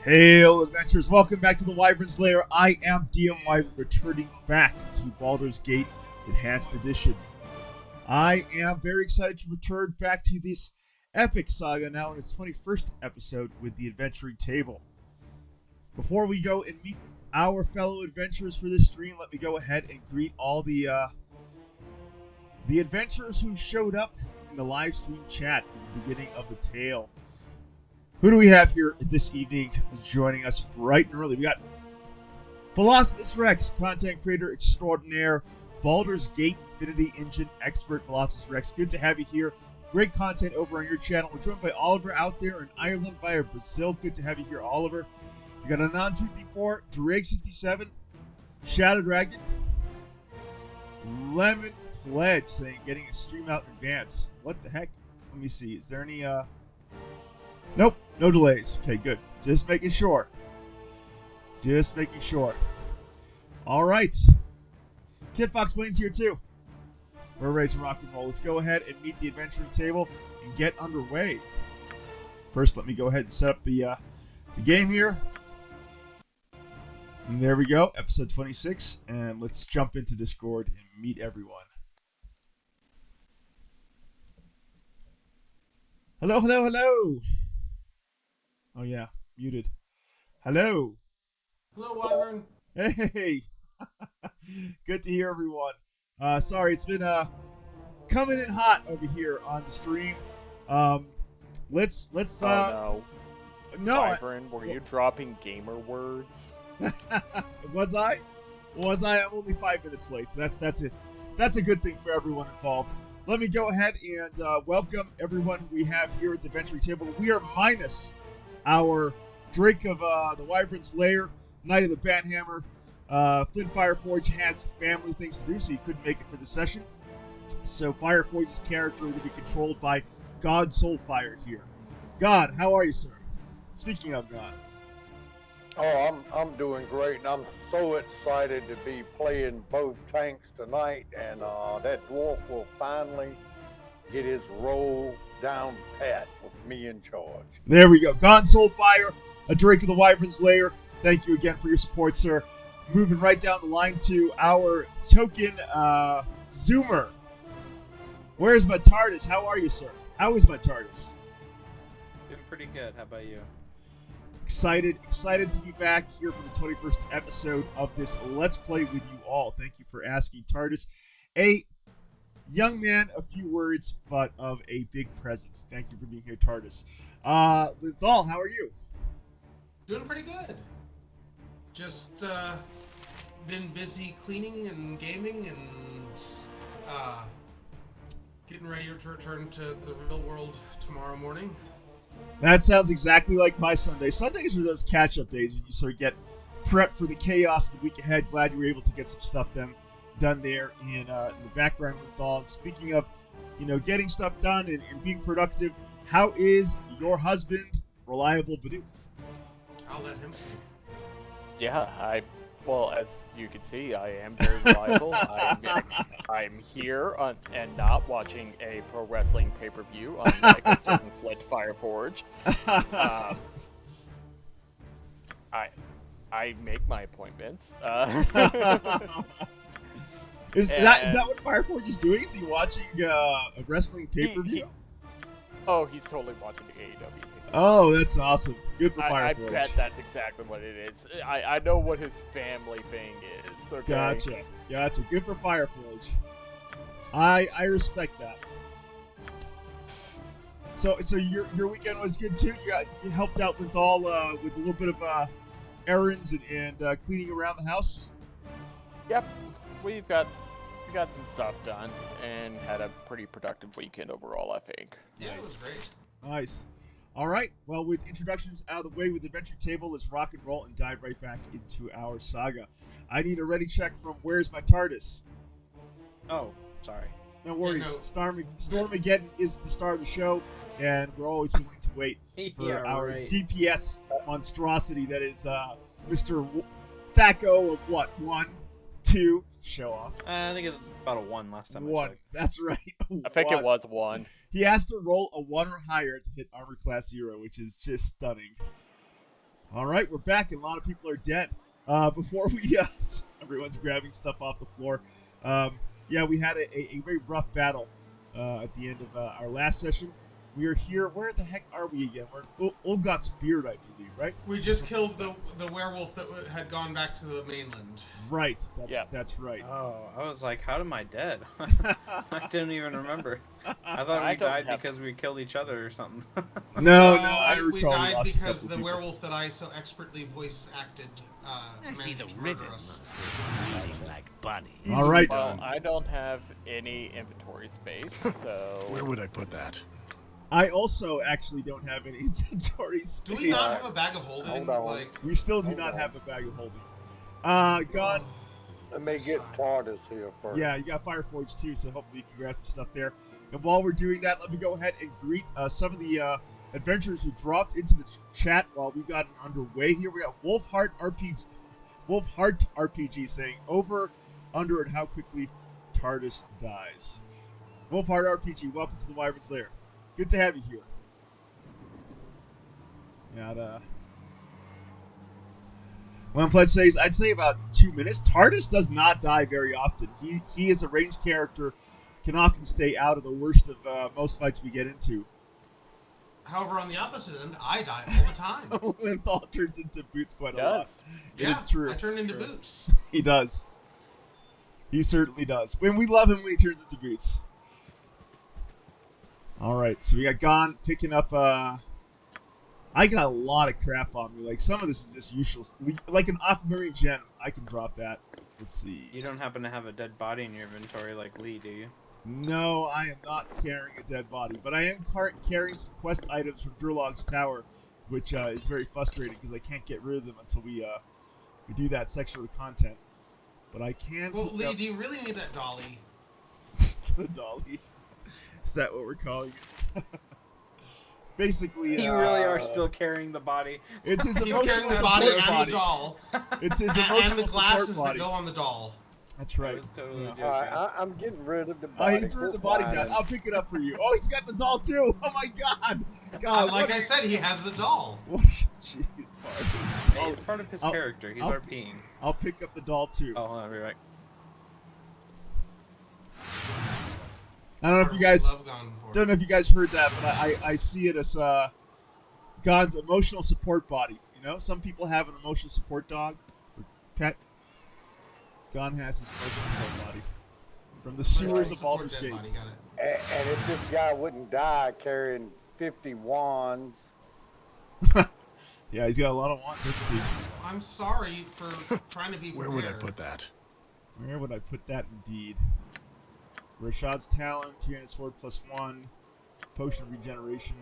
Hail, adventurers! Welcome back to the Wyvern's Lair. I am DM Wyvern, returning back to Baldur's Gate Enhanced Edition. I am very excited to return back to this epic saga now in its 21st episode with the Adventuring Table. Before we go and meet our fellow adventurers for this stream, let me go ahead and greet all the adventurers who showed up in the live stream chat at the beginning of the tale. Who do we have here this evening joining us bright and early? We got Philosopher's Rex, content creator extraordinaire, Baldur's Gate Infinity Engine expert. Philosopher's Rex, good to have you here. Great content over on your channel. We're joined by Oliver out there in Ireland via Brazil. Good to have you here, Oliver. We got Anon234, Drake67, Shadow Dragon, Lemon Pledge saying getting a stream out in advance. What the heck? Let me see. Is there any Nope, no delays. Okay, good. Just making sure. Just making sure. All right. Kid Fox Blaine's here too. We're ready to rock and roll. Let's go ahead and meet the adventuring table and get underway. First, let me go ahead and set up the game here. And there we go, episode 26. And let's jump into Discord and meet everyone. Hello, hello, hello. Oh yeah, muted. Hello. Hello, Wyvern. Hey. Good to hear everyone. Sorry, it's been coming in hot over here on the stream. Let's Oh no. No. Wyvern, were you dropping gamer words? Was I? I'm only 5 minutes late, so that's a good thing for everyone involved. Let me go ahead and welcome everyone we have here at the Adventuring Table. We are minus our Drake of the Wyvern's Lair, Knight of the Banhammer. Flint Fireforge has family things to do, so he couldn't make it for the session. So Fireforge's character will be controlled by God SoulFyre here. God, how are you, sir? Speaking of God. Oh, I'm doing great, and I'm so excited to be playing both tanks tonight, and that dwarf will finally get his role down pat with me in charge. There we go. Gonn SoulFyre, a Drake of the Wyvern's Lair. Thank you again for your support, sir. Moving right down the line to our token Zoomer. Where's my TARDIS? How are you, sir? How is my TARDIS? Doing pretty good. How about you? Excited to be back here for the 21st episode of this Let's Play with you all. Thank you for asking, TARDIS. A young man, a few words, but of a big presence. Thank you for being here, TARDIS. Linthal, how are you? Doing pretty good. Just been busy cleaning and gaming and getting ready to return to the real world tomorrow morning. That sounds exactly like my Sunday. Sundays are those catch-up days when you sort of get prepped for the chaos of the week ahead. Glad you were able to get some stuff done there in the background with Linthal. And speaking of, getting stuff done and being productive, how is your husband, reliable Bidoof? I'll let him speak. Yeah, well, as you can see, I am very reliable. I'm here and not watching a pro wrestling pay-per-view, unlike a certain Flint Fireforge. I make my appointments. Is that what Fireforge is doing? Is he watching a wrestling pay-per-view? He's totally watching the AEW. Oh, that's awesome. Good for Fireforge. I bet that's exactly what it is. I know what his family thing is. Okay? Gotcha. Good for Fireforge. I respect that. So your weekend was good too. You helped out with with a little bit of errands and cleaning around the house. Yep, we got some stuff done and had a pretty productive weekend overall, I think. Yeah, it was great. Nice. All right. Well, with introductions out of the way with the Adventure Table, let's rock and roll and dive right back into our saga. I need a ready check from Where's My TARDIS? Oh, sorry. No worries. Yeah, no. Stormageddon is the star of the show, and we're always willing to wait for our DPS monstrosity that is Mr. Thaco of what? 1, 2, show off. I think it's about a 1 last time. 1. That's right. I think it was 1. He has to roll a 1 or higher to hit armor class 0, which is just stunning. All right, we're back, and a lot of people are dead. Before we, everyone's grabbing stuff off the floor. Yeah, we had a very rough battle at the end of our last session. We are here. Where the heck are we again? We're in Olgot's beard, I believe, right? We just killed the werewolf that had gone back to the mainland. Right. That's right. Oh, I was like, how am I dead? I didn't even remember. I thought we died because we killed each other or something. No, I recall we died lost a because couple the people. werewolf that I so expertly voice acted I see managed the to murder rivet us. monster bleeding like bunnies. All right. Well, I don't have any inventory space, so... Where would I put that? I also actually don't have any inventory space. Do we not have a bag of holding? Hold on. Like, We still do Hold not on. have a bag of holding. Gonn. Let me get TARDIS here first. Yeah, you got Fireforge too, so hopefully you can grab some stuff there. And while we're doing that, let me go ahead and greet some of the adventurers who dropped into the chat while we've gotten underway here. We got Wolfheart RPG saying over, under, and how quickly TARDIS dies. Wolfheart RPG, welcome to the Wyvern's Lair. Good to have you here. Got One says, I'd say about 2 minutes. TARDIS does not die very often. He is a ranged character, can often stay out of the worst of most fights we get into. however, on the opposite end, I die all the time. Linthal turns into Boots quite a lot. It Yeah, is true. I turn into True. Boots. He does. He certainly does. When we love him when he turns into Boots. Alright, so we got Gonn picking up, I got a lot of crap on me. Like, some of this is just useless. Like an aquamarine gem, I can drop that. Let's see. You don't happen to have a dead body in your inventory like Lee, do you? No, I am not carrying a dead body, but I am carrying some quest items from Durlog's Tower, which is very frustrating because I can't get rid of them until we do that section of the content. But I can. Well, pick Lee, up do you really need that dolly? the dolly. Is that what we're calling it? Basically, You really are still carrying the body. It's his He's emotional carrying the body support and body. the doll. It's his emotional And the glasses support that body. go on the doll. That's right. I was totally Yeah. joking. I'm getting rid of the Oh, body. he threw the Quit body whining. down. I'll pick it up for you. Oh, he's got the doll too. Oh my God. God. Like what- I said, he has the doll. What? Jeez, Hey, it's part of his I'll- character. He's I'll- RPing. I'll pick up the doll too. Oh, hold on, right. I don't know if you guys. Love Gone for. Don't know if you guys heard that, but I see it as God's emotional support body. You know, some people have an emotional support dog or pet. Gonn has his emotional support body from the sewers of Support Baldur's dead Gate. body, got it. And if this guy wouldn't die carrying 50 wands, Yeah, he's got a lot of wants, doesn't he? I'm sorry for trying to be Where would I prepared. put that? Where would I put that indeed? Rashad's Talon, Tyrannus Sword +1, Potion of Regeneration.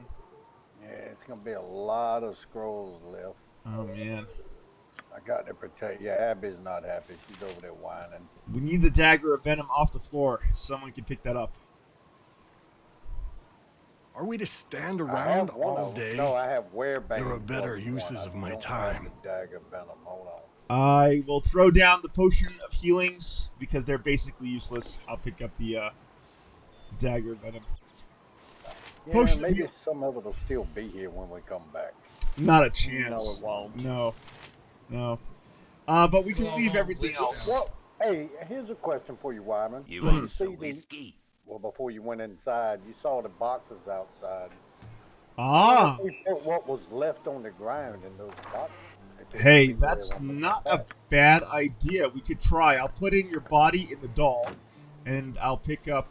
yeah, it's gonna be a lot of scrolls left. Oh man. I got to protect. Yeah, Abby's not happy. She's over there whining. We need the Dagger of Venom off the floor. Someone can pick that up. Are we to stand I around have one all of them. day? No, I have werebane. There are better +1. uses I of my don't have time. the dagger venom. Hold on. I will throw down the Potion of Healings because they're basically useless. I'll pick up the Dagger of Venom. Yeah, Potion of maybe heal- some of it will still be here when we come back. Not a chance. No, it won't. No. But we can Well, leave well, everything bleach else. down. Well, hey, here's a question for you, Wyman. You Mhm. want some the- whiskey? Well, before you went inside, you saw the boxes outside. Ah. We put what was left on the ground in those boxes. Hey, that's not a bad idea. We could try. I'll put in your body in the doll, and I'll pick up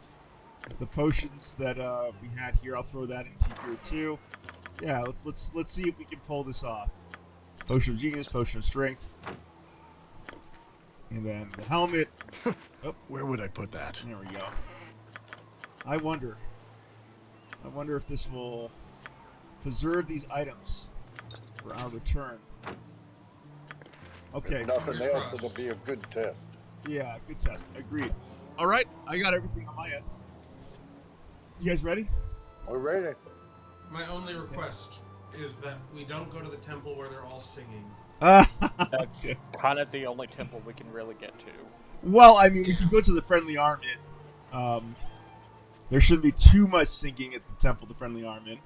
the potions that we had here. I'll throw that into here too. Yeah, let's see if we can pull this off. Potion of Genius, Potion of Strength, and then the helmet. Where would I put that? There we go. I wonder if this will preserve these items for our return. Okay. If nothing Fingers else, crossed. it'll be a good test. Yeah, good test. Agreed. All right, I got everything on my end. You guys ready? We're ready. My only request is that we don't go to the temple where they're all singing. That's kind of the only temple we can really get to. Well, I mean, we can go to the Friendly Arm Inn. There shouldn't be too much singing at the temple, the Friendly Arm Inn.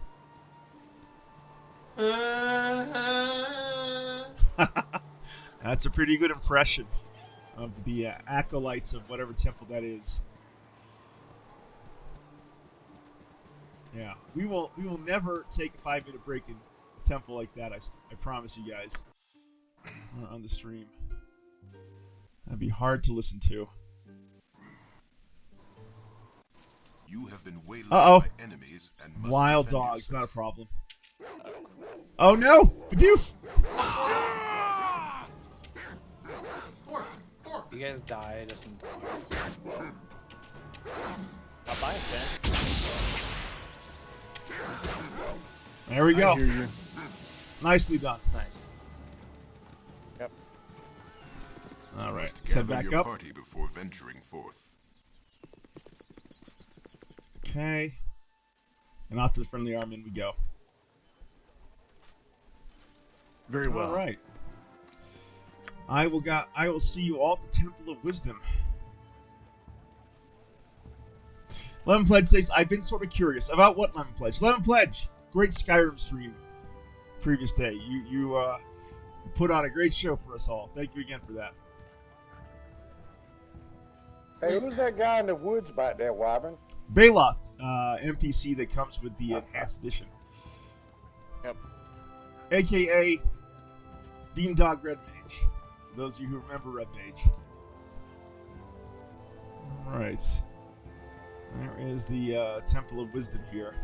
That's a pretty good impression of the acolytes of whatever temple that is. Yeah, we will never take a 5-minute break in a temple like that. I promise you guys on the stream. That'd be hard to listen to. You have been waylaid Uh-oh. by enemies and must Wild defend dogs, yourself. not a problem. Oh no! Bidoof! You guys die to some dogs. Not my intent. There we go. I hear you. Nicely done. Nice. Yep. All right, Must let's head gather back your up. party before venturing forth. Okay. And off to the friendly arm in we go. Very well. All right. I will see you all at the Temple of Wisdom. Lemon Pledge says, I've been sort of curious. About what Lemon Pledge? Lemon Pledge! Great Skyrim stream previous day. You put on a great show for us all. Thank you again for that. Hey, who's that guy in the woods back there, Wyvern? Baloth, NPC that comes with the Enhanced Edition. Yep. AKA Beamdog Red Mage. For those of you who remember Red Mage. Alright. There is the Temple of Wisdom here.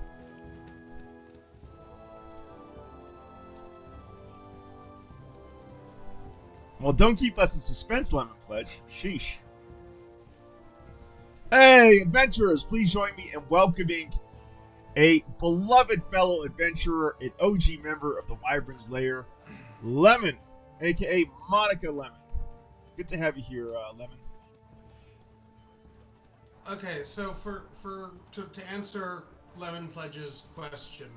Well, don't keep us in suspense, Lemon Pledge. Sheesh. Hey, adventurers, please join me in welcoming a beloved fellow adventurer, an OG member of the Wyvern's Lair, Lemon, aka Monica Lemon. Good to have you here, Lemon. Okay, so to answer Lemon Pledge's question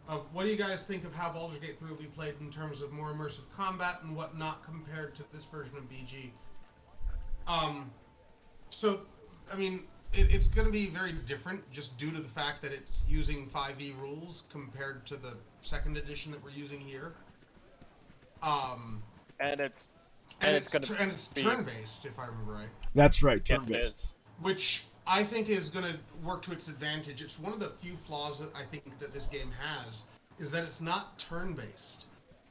of what do you guys think of how Baldur's Gate 3 will be played in terms of more immersive combat and whatnot compared to this version of BG? So, I mean, it's going to be very different just due to the fact that it's using 5e rules compared to the second edition that we're using here. And it's be... turn-based, if I remember right. That's right, Yes, it turn-based. is. Which I think is going to work to its advantage. It's one of the few flaws that I think that this game has, is that it's not turn-based,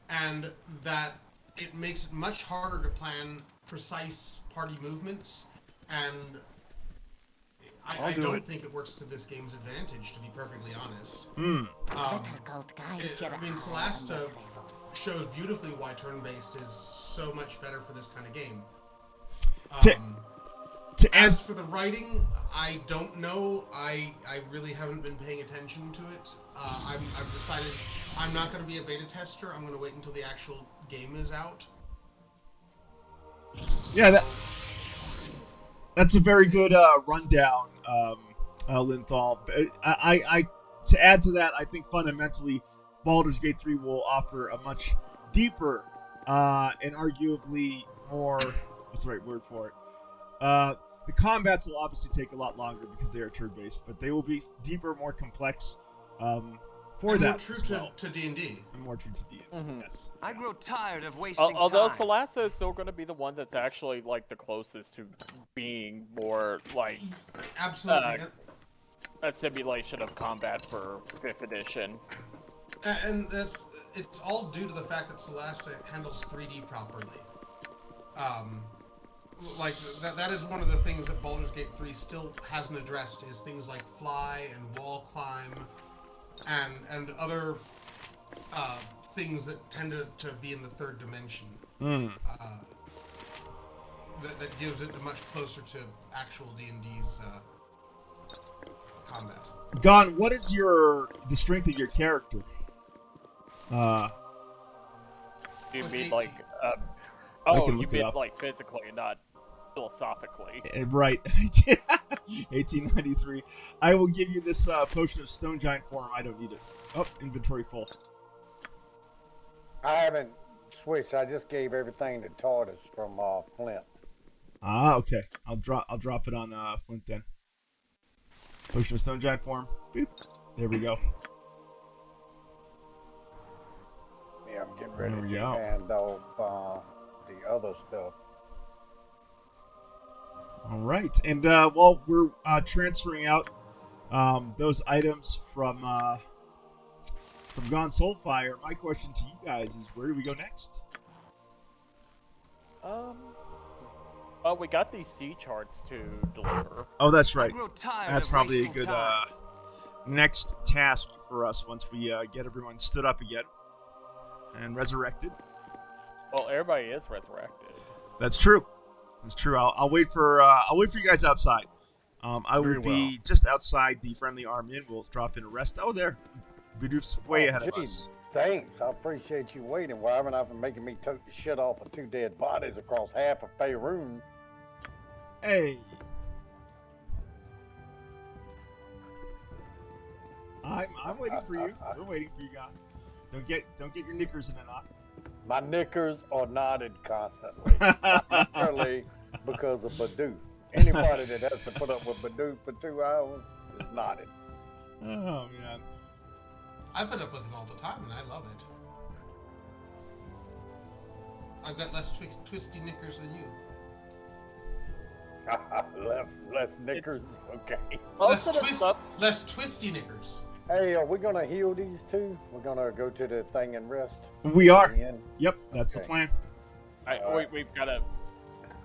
and that it makes it much harder to plan precise party movements, and I don't think it works to this game's advantage, to be perfectly honest. I mean, Celasta shows beautifully why turn-based is so much better for this kind of game. As for the writing, I don't know. I really haven't been paying attention to it. I've decided I'm not going to be a beta tester. I'm going to wait until the actual game is out. Yeah, that's a very good rundown, Linthal. I to add to that, I think fundamentally Baldur's Gate 3 will offer a much deeper and arguably more, what's the right word for it? The combats will obviously take a lot longer because they are turn-based, but they will be deeper, more complex for and that more true to D&D. And more true to D&D, yes. I grow tired of wasting Although time. Celasta is still going to be the one that's actually like the closest to being more like Absolutely. a simulation of combat for 5th edition. And it's all due to the fact that Celasta handles 3D properly. Like that is one of the things that Baldur's Gate 3 still hasn't addressed, is things like fly and wall climb and other things that tend to be in the third dimension. That gives it a much closer to actual D&D's combat. Gonn, what is the strength of your character? You What's mean 18? like can you look it mean up. like physically, not philosophically. Right. 1893. I will give you this potion of Stone Giant form. I don't need it. Oh, inventory full. I haven't switched. I just gave everything to Tardis from Flint. Ah, okay. I'll drop it on Flint then. Potion of Stone Giant form. Boop. There we go. Yeah, I'm getting ready There we to go. hand off the other stuff. All right, and while we're transferring out those items from Gonn SoulFyre, my question to you guys is, where do we go next? Well, we got these sea charts to deliver. Oh, that's right. I grow tired That's of probably a wasting good time. next task for us once we get everyone stood up again and resurrected. Well, everybody is resurrected. That's true. That's true. I'll wait for you guys outside. I will Very be just outside the friendly arm inn. We'll drop in a rest. Oh, there. Bidoof's way ahead of us. Thanks. I appreciate you waiting. Why haven't I been making me tote the shit off of 2 dead bodies across half of Faerun? Hey. I'm waiting for you. We're waiting for you guys. Don't get your knickers in a knot. My knickers are knotted constantly, primarily because of Bidoof. Anybody that has to put up with Bidoof for 2 hours is knotted. Oh man. I put up with him all the time, and I love it. I've got less twisty knickers than you. less knickers? Okay. Less twisty knickers. Hey, are we going to heal these two? We're going to go to the thing and rest? We are. Yep, that's the Okay. plan.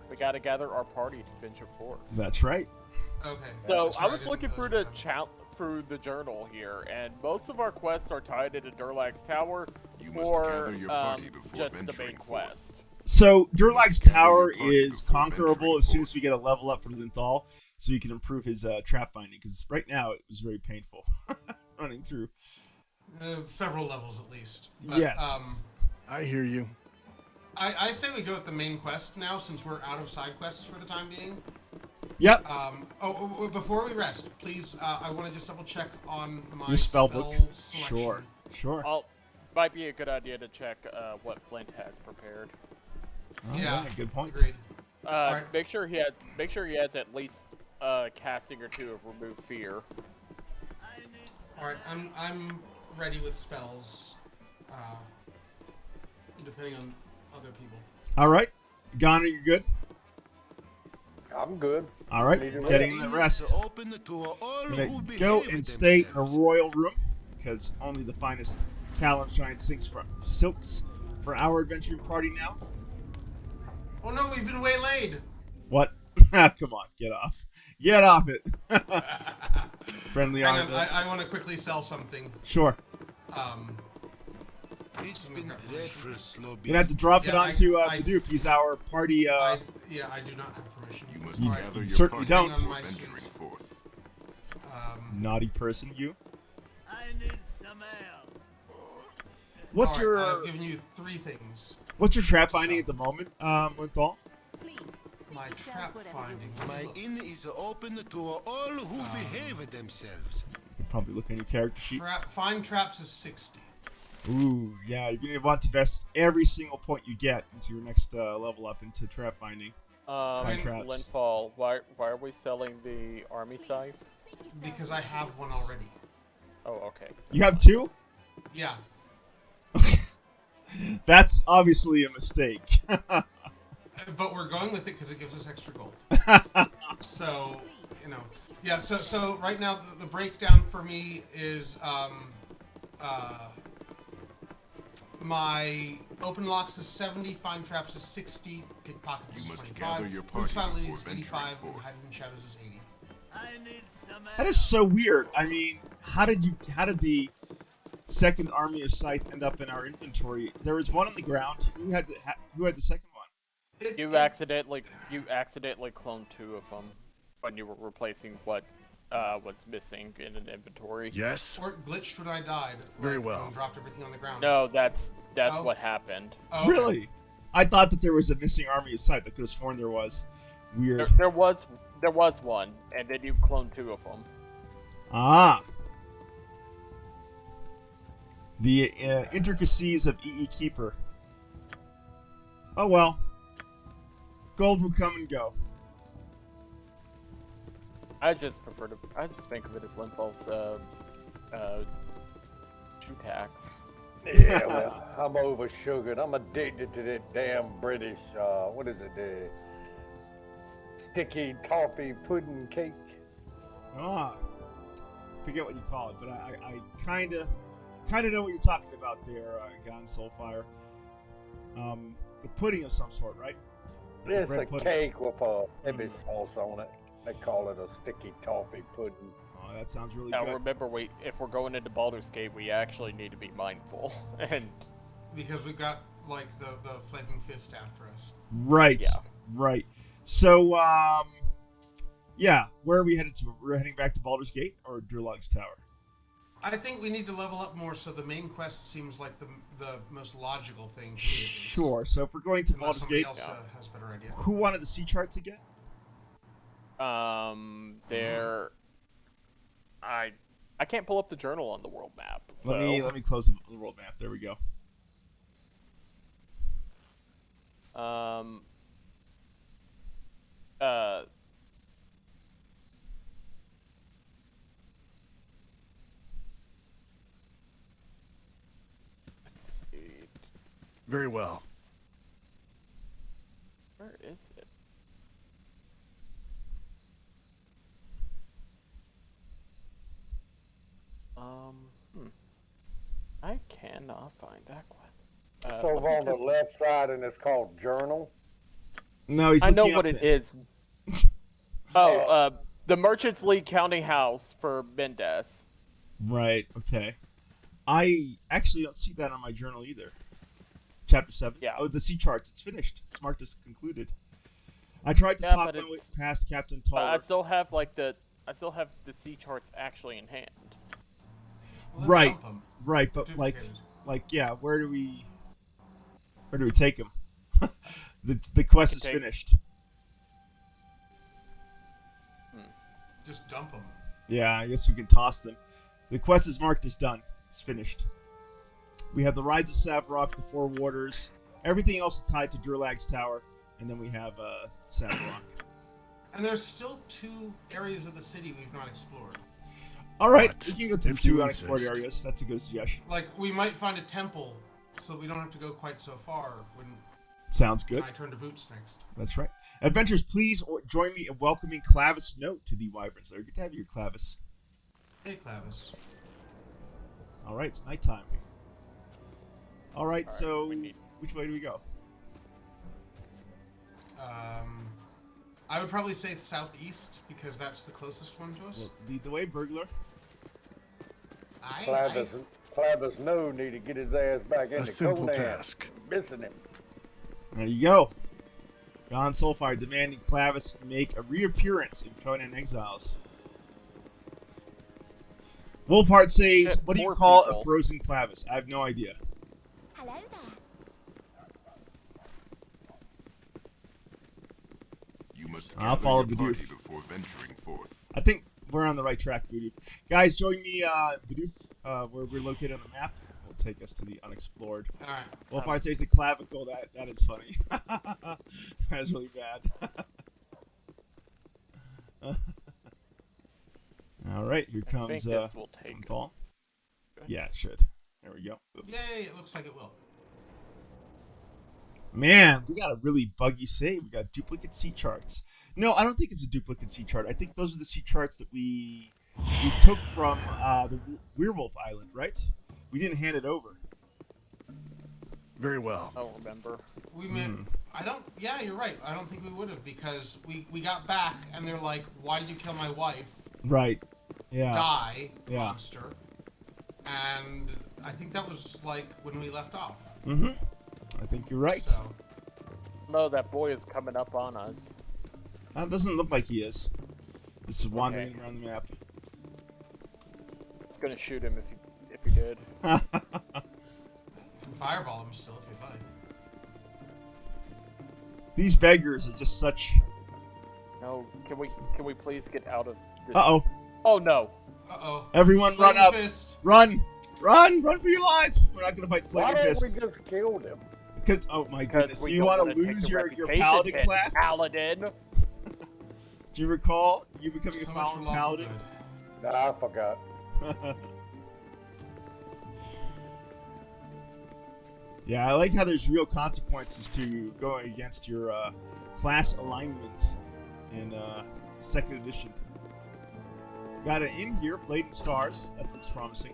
We gotta gather our party to venture forth. That's right. Okay. So That's I right, was didn't looking know through that. through the journal here, and most of our quests are tied into Durlag's Tower You must or gather your party before just the venturing main forth. quest. So Durlag's Tower Gather your is party before conquerable as soon as we venturing get a level up from Linthal, so you can improve his trap finding. Because right now it was very painful running through. Several levels at least. But, Yes. I hear you. I say we go with the main quest now, since we're out of side quests for the time being. Yep. Before we rest, please, I want to just double check on my Your spell spell book. selection. Sure. Might be a good idea to check what Flint has prepared. Oh, Yeah, good point. Agreed. Alright. Make sure he has at least a casting or two of remove fear. All right, I'm ready with spells. Depending on other people. All right. Gonn, are you good? I'm good. All right. Need to Getting the rest. Open to all I'm who gonna behave go and stay in the themselves. royal room because only the finest Calamshine silks for our adventuring party now. Oh no, we've been waylaid. What? Come on, get off. Get off it. Friendly Hang arm. on, I want to quickly sell something. Sure. It's been dreadful slow. You're gonna have to drop it Yeah, onto I- Bidoof. He's our party. I do not have permission. You must Alright, gather your certainly party don't. before My venturing suit. forth. Naughty person, you. I need some help. What's alright, your I've given you 3 things. what's your trap finding at the moment, Linthal? My trap finding. My inn is open to all who behave themselves. You can probably look on your character sheet. Find traps is 60. Ooh, yeah, you're gonna want to invest every single point you get into your next level up into trap finding. Find traps. Linthal, why are we selling the army scythe? Because I have one already. Oh, okay. You have 2? Yeah. That's obviously a mistake. But we're going with it because it gives us extra gold. So, yeah, so right now the breakdown for me is my open locks is 70, find traps is 60, pickpockets is You must 25, gather your move party silently before is venturing 85, and forth. hide in shadows is 80. I need some help. That is so weird. I mean, how did the second army of scythe end up in our inventory? There was one on the ground. Who had the second one? You accidentally cloned 2 of them when you were replacing what was missing in an inventory. Yes. Or it glitched when I died. Very like, well. And dropped everything on the ground. No, that's Oh. what happened. Oh, okay. Really? I thought that there was a missing army of scythe. I could have sworn there was. Weird. There was one, and then you cloned 2 of them. Ah. The intricacies of EE Keeper. Oh well. Gold will come and go. I just think of it as Linthal's 2 tax. Yeah, well, I'm over sugared. I'm addicted to that damn British, what is it, the sticky toffee pudding cake. Ah, forget what you call it, but I kind of know what you're talking about there, Gonn SoulFyre. The pudding of some sort, right? It's a pudding. cake with a heavy sauce on it. They call it a sticky toffee pudding. Oh, that sounds really now, good. remember, if we're going into Baldur's Gate, we actually need to be mindful. And because we've got like the flaming fist after us. Right. Yeah. Right. So, yeah, where are we headed to? We're heading back to Baldur's Gate or Durlog's Tower? I think we need to level up more, so the main quest seems like the most logical thing to me. At least. Sure. So if we're going to Unless Baldur's Gate, else has a better idea. who wanted the sea charts again? there. I can't pull up the journal on the world map. So. Let me close the world map. There we go. Let's see. Very well. Where is it? I cannot find that one. It's over on the left side, and it's called Journal. No, he's I know looking what up it there. is. Oh, the Merchants League Counting House for Mendes. Right. Okay. I actually don't see that on my journal either. Chapter 7. Yeah. Oh, the sea charts. It's finished. It's marked as concluded. I tried to top my way past Captain Taller. I still have the sea charts actually in hand. Well, Right. dump 'em. Right, but Duplicated. yeah, where do we take him? the quest is finished. Just dump them. Yeah, I guess we can toss them. The quest is marked as done. It's finished. We have the Rides of Savarok, the Four Warders. Everything else is tied to Durlag's Tower, and then we have Savarok. And there's still 2 areas of the city we've not explored. All right, But we can go to the if you 2 unexplored insist. areas. That's a good suggestion. Like, we might find a temple, so we don't have to go quite so far when Sounds good. I turn to boots next. That's right. Adventurers, please join me in welcoming Clavis Note to the Wyverns. There, good to have you, Clavis. Hey, Clavis. All right, it's nighttime. All right, so we need- which way do we go? I would probably say southeast, because that's the closest one to us. Well, lead the way, burglar. Clavis No need to get his ass back into A simple Conan. task. Missing him. There you go. Gonn SoulFyre demanding Clavis make a reappearance in Conan Exiles. Wolfheart says, Shit, what do you more call people. a frozen Clavis? I have no idea. Hello there. You must I'll gather follow your Bidoof. party before venturing forth. I think we're on the right track, Bidoof. Guys, join me, Bidoof, where we're located on the map. Will take us to the unexplored. Alright. Wolfheart says a clavicle. That is funny. That is really bad. All right, here I comes think this will take Paul. us. Yeah, it should. There we go. Yay, it looks like it will. Man, we got a really buggy save. We got duplicate sea charts. No, I don't think it's a duplicate sea chart. I think those are the sea charts that we took from the Werewolf Island, right? We didn't hand it over. Very well. I don't remember. We meant, yeah, you're right. I don't think we would have, because we got back and they're like, why did you kill my wife? Right. Yeah. Die, Yeah. monster. And I think that was like when we left off. Mm-hmm. I think you're right. So, No, that boy is coming up on us. That doesn't look like he is. This is wandering around the map. It's gonna shoot him if you did. you can fireball him still if you'd like. These beggars are just such. No, can we please get out of this? Uh-oh. Oh no. Uh-oh. Everyone run Flaming up. Fist. Run! Run! Run for your lives! We're not gonna fight Why Flaming don't Fist. we just kill them? Because, oh my Because goodness, we you don't want wanna to take lose the your reputation paladin hit, class? Paladin. Do you recall you becoming So a much for paladin? lawful Paladin? good. Nah, I forgot. Yeah, I like how there's real consequences to going against your class alignment in 2nd edition. Got an inn here, Blade and Stars. That looks promising.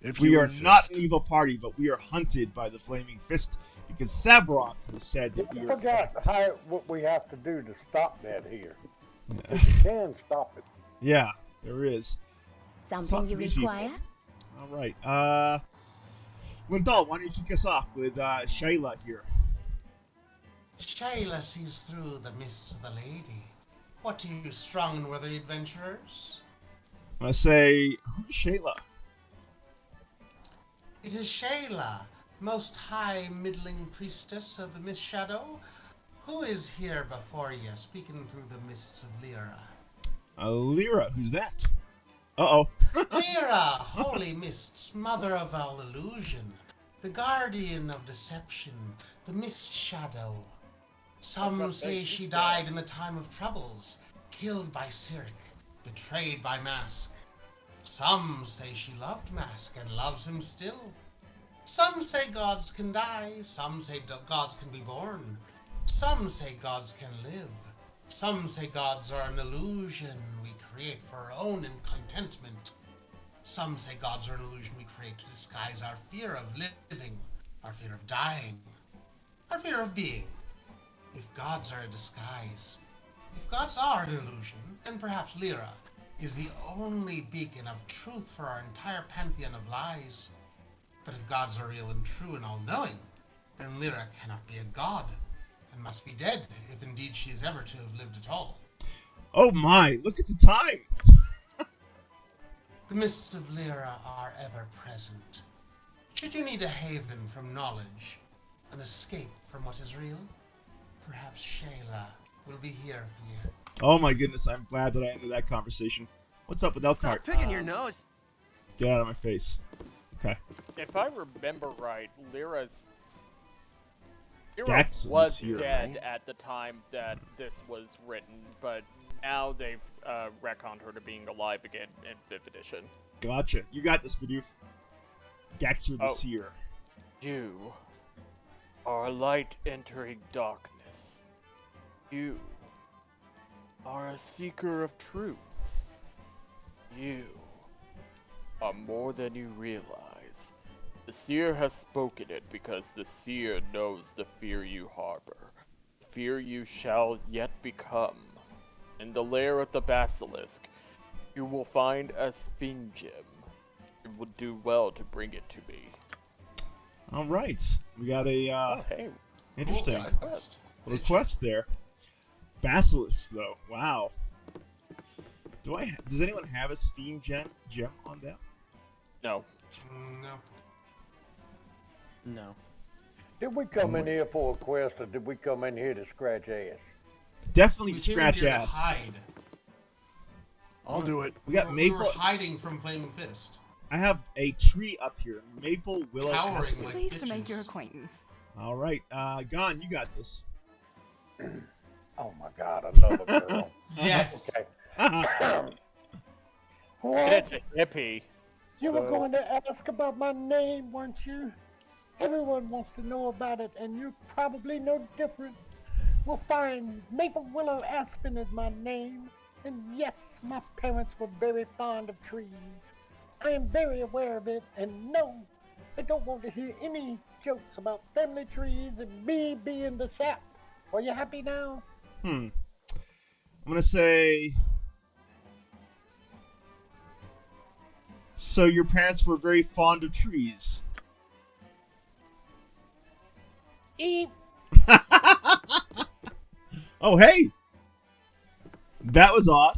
If We you are insist. not an evil party, but we are hunted by the Flaming Fist because Sabrock has said that we I are. forgot what we have to do to stop that here. Yeah. But you can stop it. Yeah, there is. Something you These people. require? All right. Linthal, why don't you kick us off with Shayla here? Shayla sees through the mists of the lady. What do you strong and worthy adventurers? I say, who's Shayla? It is Shayla, most high middling priestess of the Mist Shadow. Who is here before you, speaking through the mists of Lyra? Lyra, who's that? Uh-oh. Lyra, holy mists, mother of all illusion, the guardian of deception, the Mist Shadow. Some say she died in the time of troubles, killed by Cyric, betrayed by Mask. Some say she loved Mask and loves him still. Some say gods can die, some say gods can be born. Some say gods can live. Some say gods are an illusion we create for our own contentment. Some say gods are an illusion we create to disguise our fear of living, our fear of dying, our fear of being. If gods are a disguise, if gods are an illusion, then perhaps Lyra is the only beacon of truth for our entire pantheon of lies. But if gods are real and true and all-knowing, then Lyra cannot be a god, and must be dead, if indeed she is ever to have lived at all. Oh my, look at the time! The mists of Lyra are ever present. Should you need a haven from knowledge, an escape from what is real, perhaps Shayla will be here for you. Oh my goodness, I'm glad that I ended that conversation. What's up with Elkhart? Stop picking your nose. Get out of my face. Okay. If I remember right, Lyra Dax was here, dead right? at the time that this was written, but now they've retconned her to being alive again in 5th edition. Gotcha. You got this, Bidoof. Gaxer the Seer. You are light entering darkness. You are a seeker of truths. You are more than you realize. The seer has spoken it because the seer knows the fear you harbor. Fear you shall yet become. In the lair of the basilisk, you will find a sphinx gem. You would do well to bring it to me. All right. We got a hey, interesting Cool side quest. little quest there. Basilisk, though. Wow. Does anyone have a sphinx gem on them? no. No. No. Did we come in here for a quest, or did we come in here to scratch ass? Definitely We to came in scratch here to ass. hide. I'll do it. We got We maple. were hiding from Flaming Fist. I have a tree up here. Maple, willow, Towering aspen. like Pleased to make your bitches. acquaintance. All right. Gonn, you got this. Oh my God, another girl. Yes. Okay. What? It's a hippie. You were going to ask about my name, weren't you? Everyone wants to know about it, and you're probably no different. Well, fine. Maple Willow Aspen is my name, and yes, my parents were very fond of trees. I am very aware of it, and no, I don't want to hear any jokes about family trees and me being the sap. Are you happy now? I'm gonna say. So your parents were very fond of trees. Eep. Oh hey, that was odd.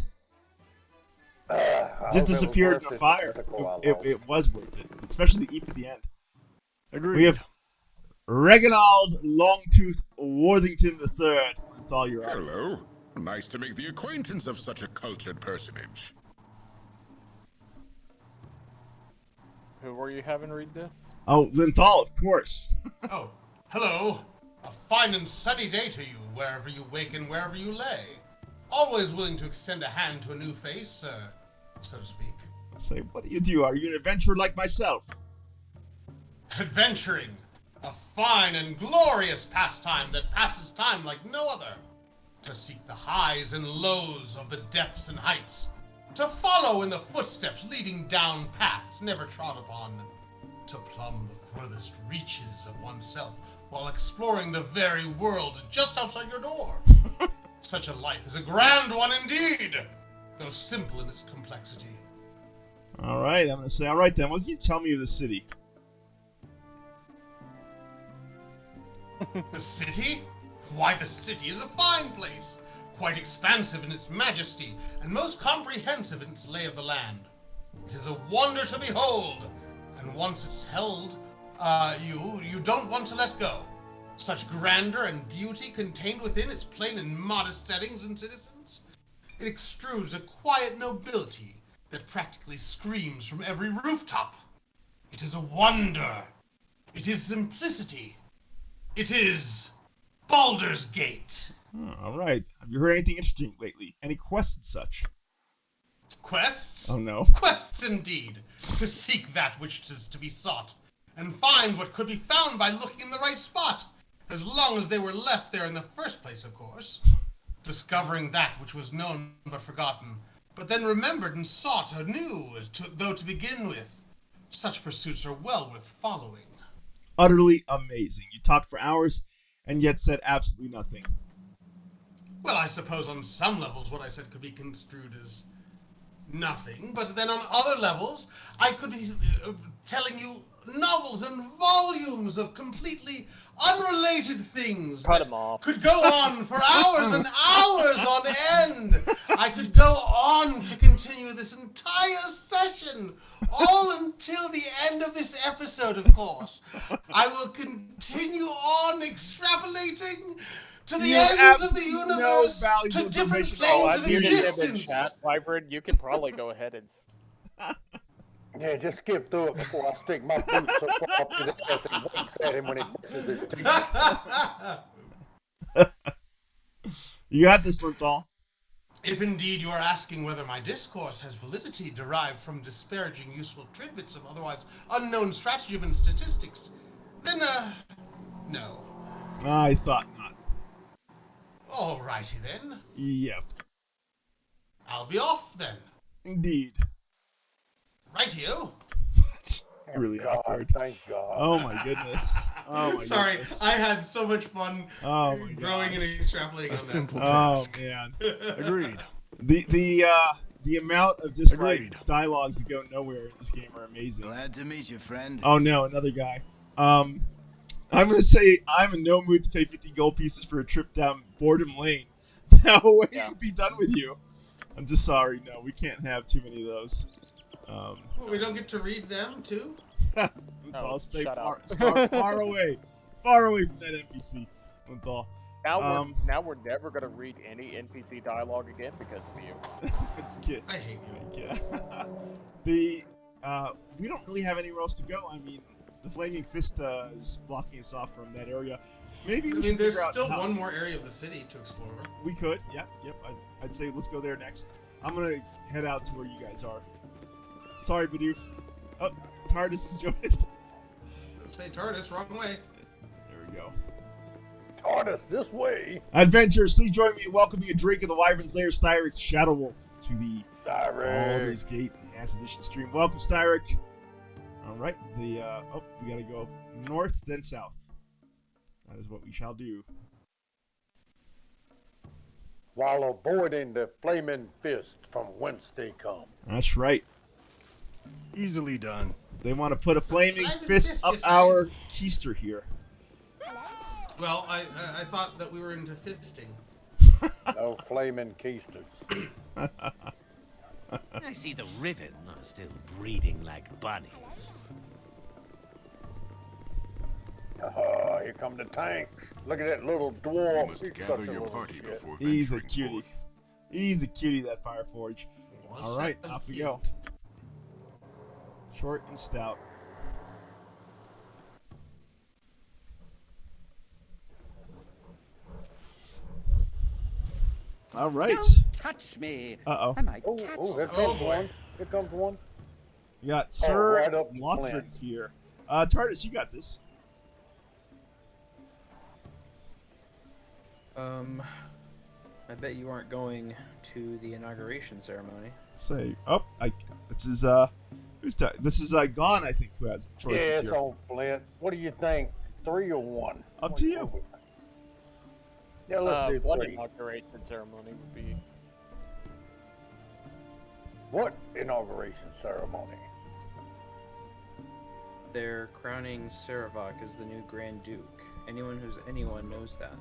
I Just hope it was disappeared worth in the it, fire. physical I It, lost. it was worth it, especially the eep at the end. Agreed. We have Reginald Longtooth Worthington III. That's all you're on. Hello. Nice to make the acquaintance of such a cultured personage. Who were you having read this? Oh, Linthal, of course. Oh, hello. A fine and sunny day to you, wherever you wake and wherever you lay. Always willing to extend a hand to a new face, so to speak. I say, what do? Are you an adventurer like myself? Adventuring, a fine and glorious pastime that passes time like no other. To seek the highs and lows of the depths and heights. To follow in the footsteps leading down paths never trod upon. To plumb the furthest reaches of oneself while exploring the very world just outside your door. Such a life is a grand one indeed, though simple in its complexity. All right, I'm going to say, all right then, what can you tell me of the city? The city? Why, the city is a fine place, quite expansive in its majesty, and most comprehensive in its lay of the land. It is a wonder to behold, and once it's held, you don't want to let go. Such grandeur and beauty contained within its plain and modest settings and citizens. It extrudes a quiet nobility that practically screams from every rooftop. It is a wonder. It is simplicity. It is Baldur's Gate. Oh, all right. Have you heard anything interesting lately? Any quests and such? Quests? Oh, no. Quests indeed. To seek that which is to be sought, and find what could be found by looking in the right spot, as long as they were left there in the first place, of course. Discovering that which was known but forgotten, but then remembered and sought anew, though to begin with. Such pursuits are well worth following. Utterly amazing. You talked for hours and yet said absolutely nothing. Well, I suppose on some levels what I said could be construed as nothing, but then on other levels I could be telling you novels and volumes of completely unrelated things Cut that him off. could go on for hours and hours on end. I could go on to continue this entire session, all until the end of this episode, of course. I will continue on extrapolating to the ends of the universe, to different planes of existence. Wyvern, you can probably go ahead and... Yeah, just skip through it before I stick my boots so far up to the ass and winks at him when he messes his teeth. You got this, Linthal. If indeed you are asking whether my discourse has validity derived from disparaging useful tidbits of otherwise unknown stratagem and statistics, then, no. I thought not. Alrighty then. Yep. I'll be off then. Indeed. Rightio. Really awkward. Thank God. Oh my goodness. Oh my Sorry, goodness. I had so much fun growing and extrapolating on that. Simple Oh task. man. Agreed. The amount of just Agreed. like dialogues that go nowhere in this game are amazing. Glad to meet you, friend. Oh no, another guy. I'm gonna say I'm in no mood to pay 50 gold pieces for a trip down Boredom Lane. No way to be done with you. I'm just sorry. No, we can't have too many of those. Well, we don't get to read them too? Linthal, stay shut far away. Far away from that NPC, Linthal. Now we're never going to read any NPC dialogue again because of you. Kids. I hate you. Yeah. We don't really have anywhere else to go. I mean, the Flaming Fist is blocking us off from that area. Maybe we should there's figure out still how. one more area of the city to explore. We could. Yep. I'd say let's go there next. I'm gonna head out to where you guys are. Sorry, Bidoof. Oh, TARDIS is joining. Let's say TARDIS, wrong way. There we go. TARDIS, this way. Adventurers, please join me in welcoming a drink of the Wyvern's Lair, Styric Shadow Wolf, to the Baldur's Gate Enhanced Edition stream. Welcome, Styric. All right, we gotta go north, then south. That is what we shall do. While avoiding the flaming fist from whence they come. That's right. Easily done. They want to put a flaming Flaming fist fist, up you say? our keister here. Well, I thought that we were into fisting. No flaming keisters. I see the Riven are still breeding like bunnies. Here come the tanks. Look at that little dwarf. You must He's gather such a your little party shit. before He's a venturing cutie. forth. He's a cutie, that Fireforge. Was All right, that off we cute? go. Short and stout. All right. Don't touch me. Uh-oh. I might Oh, catch here Oh, comes boy. one. Here comes one. We got Sir right up to Lothric Flint. here. Tardis, you got this. I bet you aren't going to the inauguration ceremony. Say, this is this is Gonn, I think, who has the choices yeah, it's here. on Flint. What do you think? 3 or 1? Up to you. Yeah, let's do 3. One inauguration ceremony would be. What inauguration ceremony? They're crowning Saravok as the new Grand Duke. Anyone who's anyone knows that.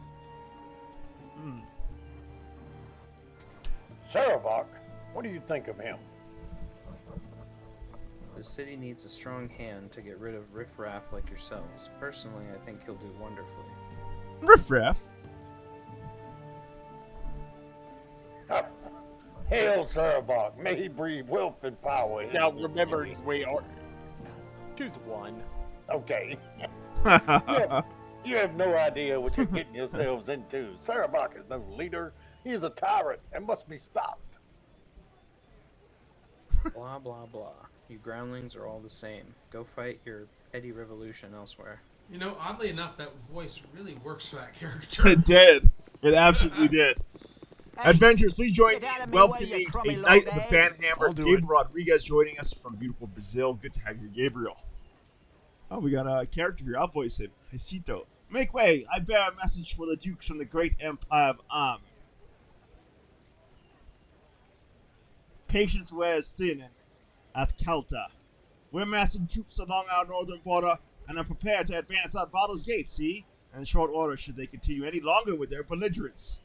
Saravok? What do you think of him? The city needs a strong hand to get rid of riffraff like yourselves. Personally, I think he'll do wonderfully. Riffraff? Hail Saravok! May he breathe wealth and power. Now remember, we are. Choose one. Okay. You have no idea what you're getting yourselves into. Saravok is no leader. He is a tyrant and must be stopped. Blah, blah, blah. You groundlings are all the same. Go fight your petty revolution elsewhere. You know, oddly enough, that voice really works for that character. It did. It absolutely did. Adventurers, please join me in welcoming a Knight of the Banhammer, Gabriel Rodriguez, joining us from beautiful Brazil. Good to have you, Gabriel. Oh, we got a character here. I'll voice him. Hecito. Make way. I bear a message for the dukes from the great empire of Am. Patience wears thin at Calta. We're massing troops along our northern border and are prepared to advance at Baldur's Gate, see? In short order, should they continue any longer with their belligerence.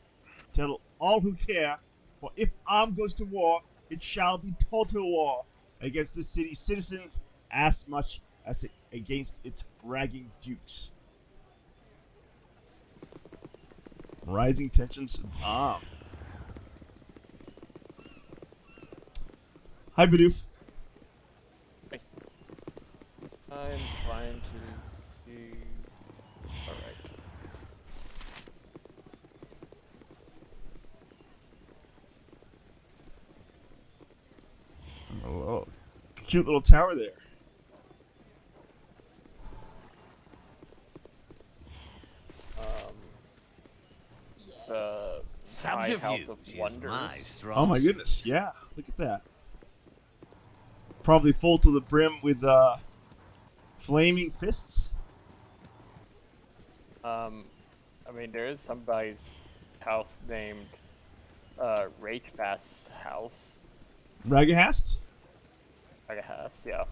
Tell all who care, for if Am goes to war, it shall be total war against the city's citizens as much as against its bragging dukes. Rising tensions in Am. Hi, Bidoof. Hey. I'm trying to see. Alright. Oh, cute little tower there. It's a high house of wonders. Oh my goodness, yeah, look at that. Probably full to the brim with flaming fists. I mean, there is somebody's house named Ragefast's house. Ragahast? Ragahast, yeah.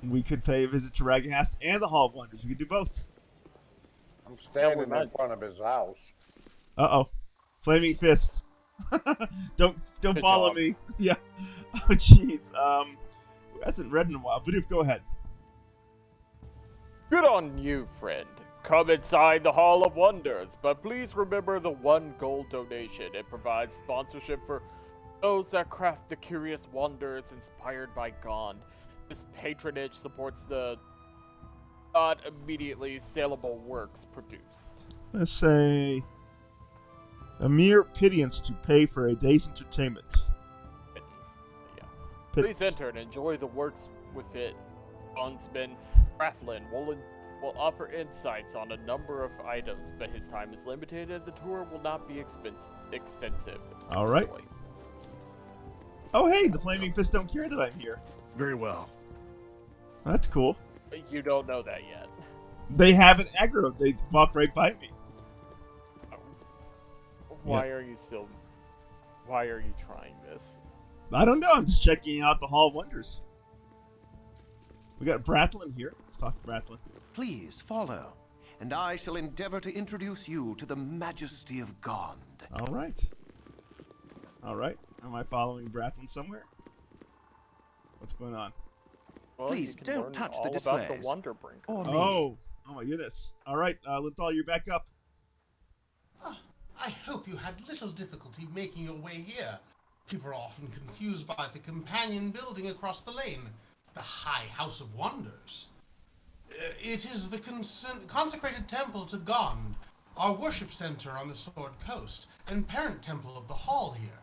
We could pay a visit to Ragahast and the Hall of Wonders. We could do both. I'm standing in front of his house. Uh-oh. Flaming fist. Don't Good follow job. me. Yeah. Oh, jeez. Who hasn't read in a while? Bidoof, go ahead. Good on you, friend. Come inside the Hall of Wonders, but please remember the 1 gold donation. It provides sponsorship for those that craft the curious wonders inspired by Gonn. This patronage supports the not immediately saleable works produced. Let's say a mere pittance to pay for a day's entertainment. Pittance. Yeah. Pittance. Please enter and enjoy the works within. Bondsman Raflin will offer insights on a number of items, but his time is limited and the tour will not be extensive. All right. Oh, hey, the Flaming Fists don't care that I'm here. Very well. That's cool. You don't know that yet. They have an aggro. They walk right by me. Why are you trying this? I don't know. I'm just checking out the Hall of Wonders. We got Bratlin here. Let's talk to Bratlin. Please follow, and I shall endeavor to introduce you to the majesty of Gonn. All right. All right. Am I following Bratlin somewhere? What's going on? Well, Please you can don't learn touch all the about displays. the Wonder Bringer. Or me. Oh my goodness. All right, Linthal, you're back up. I hope you had little difficulty making your way here. People are often confused by the companion building across the lane, the High House of Wonders. It is the consecrated temple to Gonn, our worship center on the Sword Coast, and parent temple of the Hall here.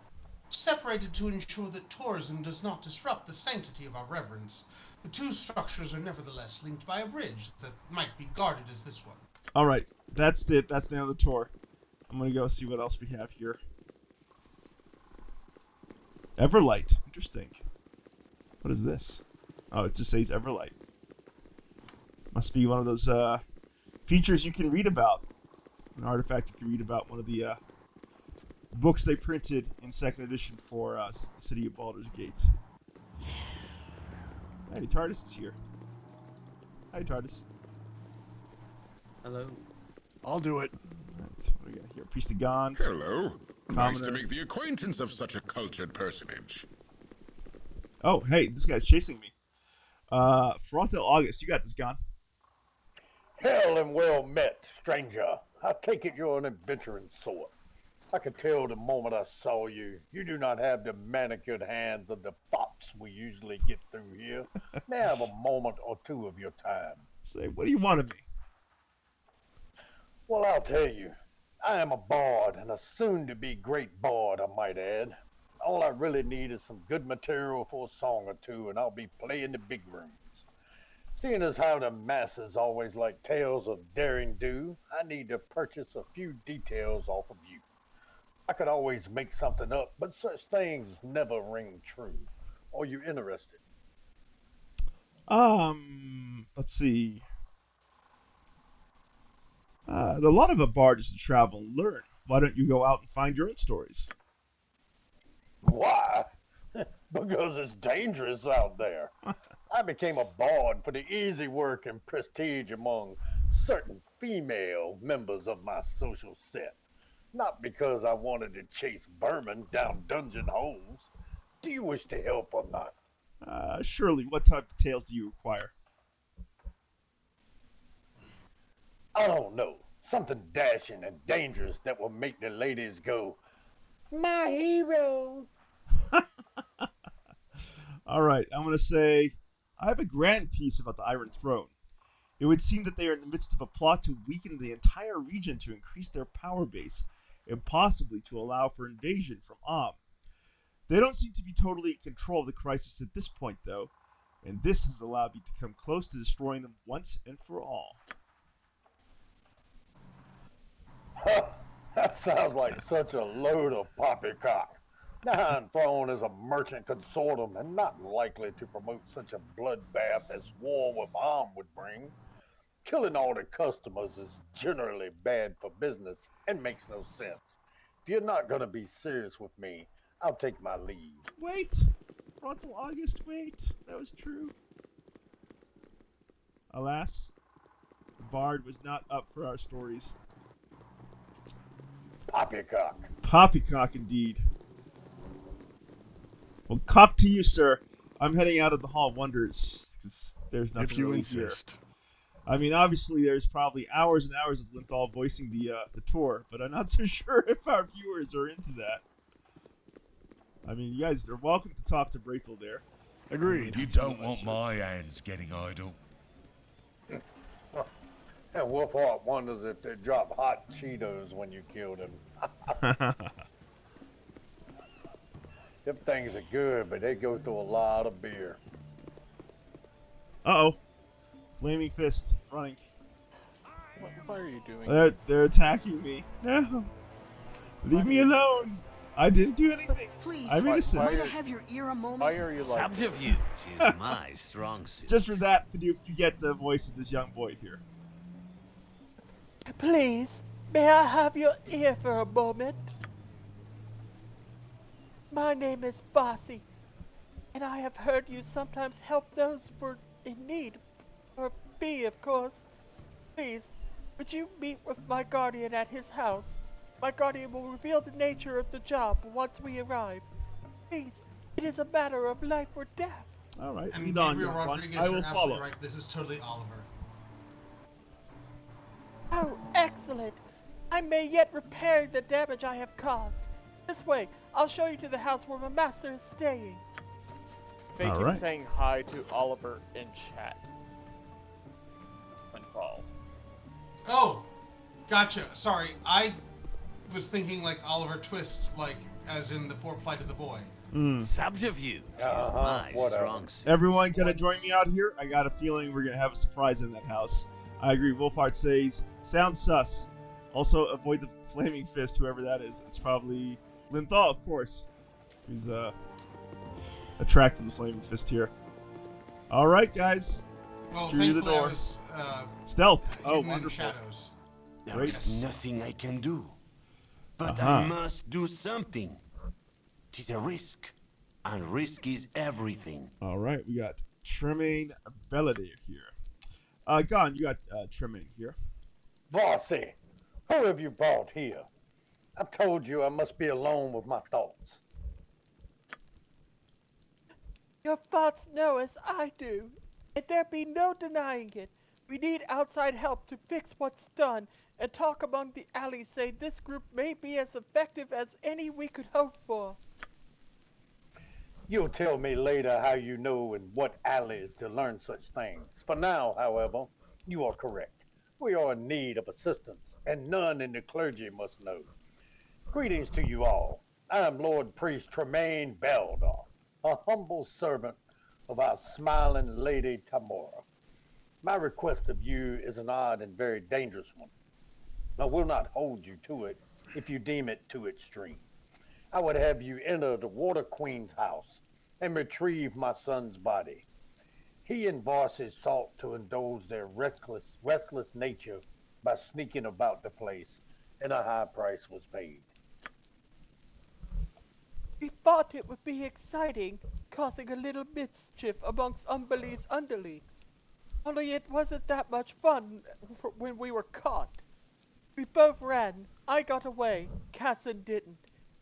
separated to ensure that tourism does not disrupt the sanctity of our reverence. The two structures are nevertheless linked by a bridge that might be guarded as this one. All right, that's it. That's the end of the tour. I'm gonna go see what else we have here. Everlight. Interesting. What is this? Oh, it just says Everlight. Must be one of those features you can read about. An artifact you can read about. One of the books they printed in 2nd edition for City of Baldur's Gate. Hey, TARDIS is here. Hi, TARDIS. Hello. I'll do it. Right, what do we got here? Priest of Gonn. Hello. Nice Commoner. to make the acquaintance of such a cultured personage. Oh, hey, this guy's chasing me. Frothel August, you got this, Gonn. Hail and well met, stranger. I take it you're an adventuring sort. I could tell the moment I saw you, you do not have the manicured hands of the fops we usually get through here. May I have a moment or two of your time? Say, what do you want of me? Well, I'll tell you. I am a bard, and a soon-to-be great bard, I might add. All I really need is some good material for a song or two, and I'll be playing the big rooms. Seeing as how the masses always like tales of daring do, I need to purchase a few details off of you. I could always make something up, but such things never ring true. Are you interested? Let's see. A lot of a bard is to travel and learn. Why don't you go out and find your own stories? Why? Because it's dangerous out there. I became a bard for the easy work and prestige among certain female members of my social set. Not because I wanted to chase vermin down dungeon holes. Do you wish to help or not? Surely. What type of tales do you require? I don't know. Something dashing and dangerous that will make the ladies go, my hero. All right, I'm going to say, I have a grand piece about the Iron Throne. It would seem that they are in the midst of a plot to weaken the entire region to increase their power base, and possibly to allow for invasion from Am. They don't seem to be totally in control of the crisis at this point, though, and this has allowed me to come close to destroying them once and for all. That sounds like such a load of poppycock. The Iron Throne is a merchant consortium and not likely to promote such a bloodbath as war with Am would bring. Killing all the customers is generally bad for business and makes no sense. If you're not going to be serious with me, I'll take my leave. Wait! Frontal August, wait! That was true. Alas, the bard was not up for our stories. Poppycock. Poppycock, indeed. Well, cop to you, sir. I'm heading out of the Hall of Wonders, because there's nothing If you really insist. here. I mean, obviously, there's probably hours and hours of Linthal voicing the tour, but I'm not so sure if our viewers are into that. I mean, you guys are welcome to talk to Braithel there. Agreed. You don't want my hands getting idle. And Wolfhart wonders if they drop hot Cheetos when you killed him. Them things are good, but they go through a lot of beer. Uh-oh. Flaming Fist. Running. Why are you doing They're attacking me. No. Leave me alone. I didn't do anything. Please, I'm innocent. might I have your ear a moment? Why are you like Subterfuge is my strong suit. Just for that, Bidoof, you get the voice of this young boy here. Please, may I have your ear for a moment? My name is Fossey, and I have heard you sometimes help those in need, for a fee, of course. Please, would you meet with my guardian at his house? My guardian will reveal the nature of the job once we arrive. Please, it is a matter of life or death. All right, And lead on, Gabriel young one. Rodriguez, I will you're follow. absolutely right. This is totally Oliver. Oh, excellent! I may yet repair the damage I have caused. This way, I'll show you to the house where my master is staying. Fake him Alright. saying hi to Oliver in chat. Linthal. Oh, gotcha. Sorry, I was thinking like Oliver Twist, like as in the poor plight of the boy. Subterfuge is my strong suit. Everyone gonna join me out here? I got a feeling we're gonna have a surprise in that house. I agree. Wolfhard says, sounds sus. Also, avoid the flaming fist, whoever that is. It's probably Linthal, of course. He's attracted to the flaming fist here. All right, guys. Well, through the thankfully door. I was, Stealth. Oh, hidden in wonderful. shadows. There is nothing I can do. But Uh-huh. I must do something. It is a risk. And risk is everything. All right, we got Tremaine Belladave here. Gonn, you got Tremaine here. Vossy, who have you brought here? I told you I must be alone with my thoughts. Your thoughts know as I do, and there be no denying it. We need outside help to fix what's done, and talk among the alleys say this group may be as effective as any we could hope for. You'll tell me later how you know in what alleys to learn such things. For now, however, you are correct. We are in need of assistance, and none in the clergy must know. Greetings to you all. I am Lord Priest Tremaine Baldur, a humble servant of our smiling Lady Tamora. My request of you is an odd and very dangerous one. I will not hold you to it if you deem it too extreme. I would have you enter the Water Queen's house and retrieve my son's body. He and Vossy sought to indulge their restless nature by sneaking about the place, and a high price was paid. We thought it would be exciting, causing a little mischief amongst Umberlee's underlings. Only it wasn't that much fun when we were caught. We both ran. I got away. Casson didn't.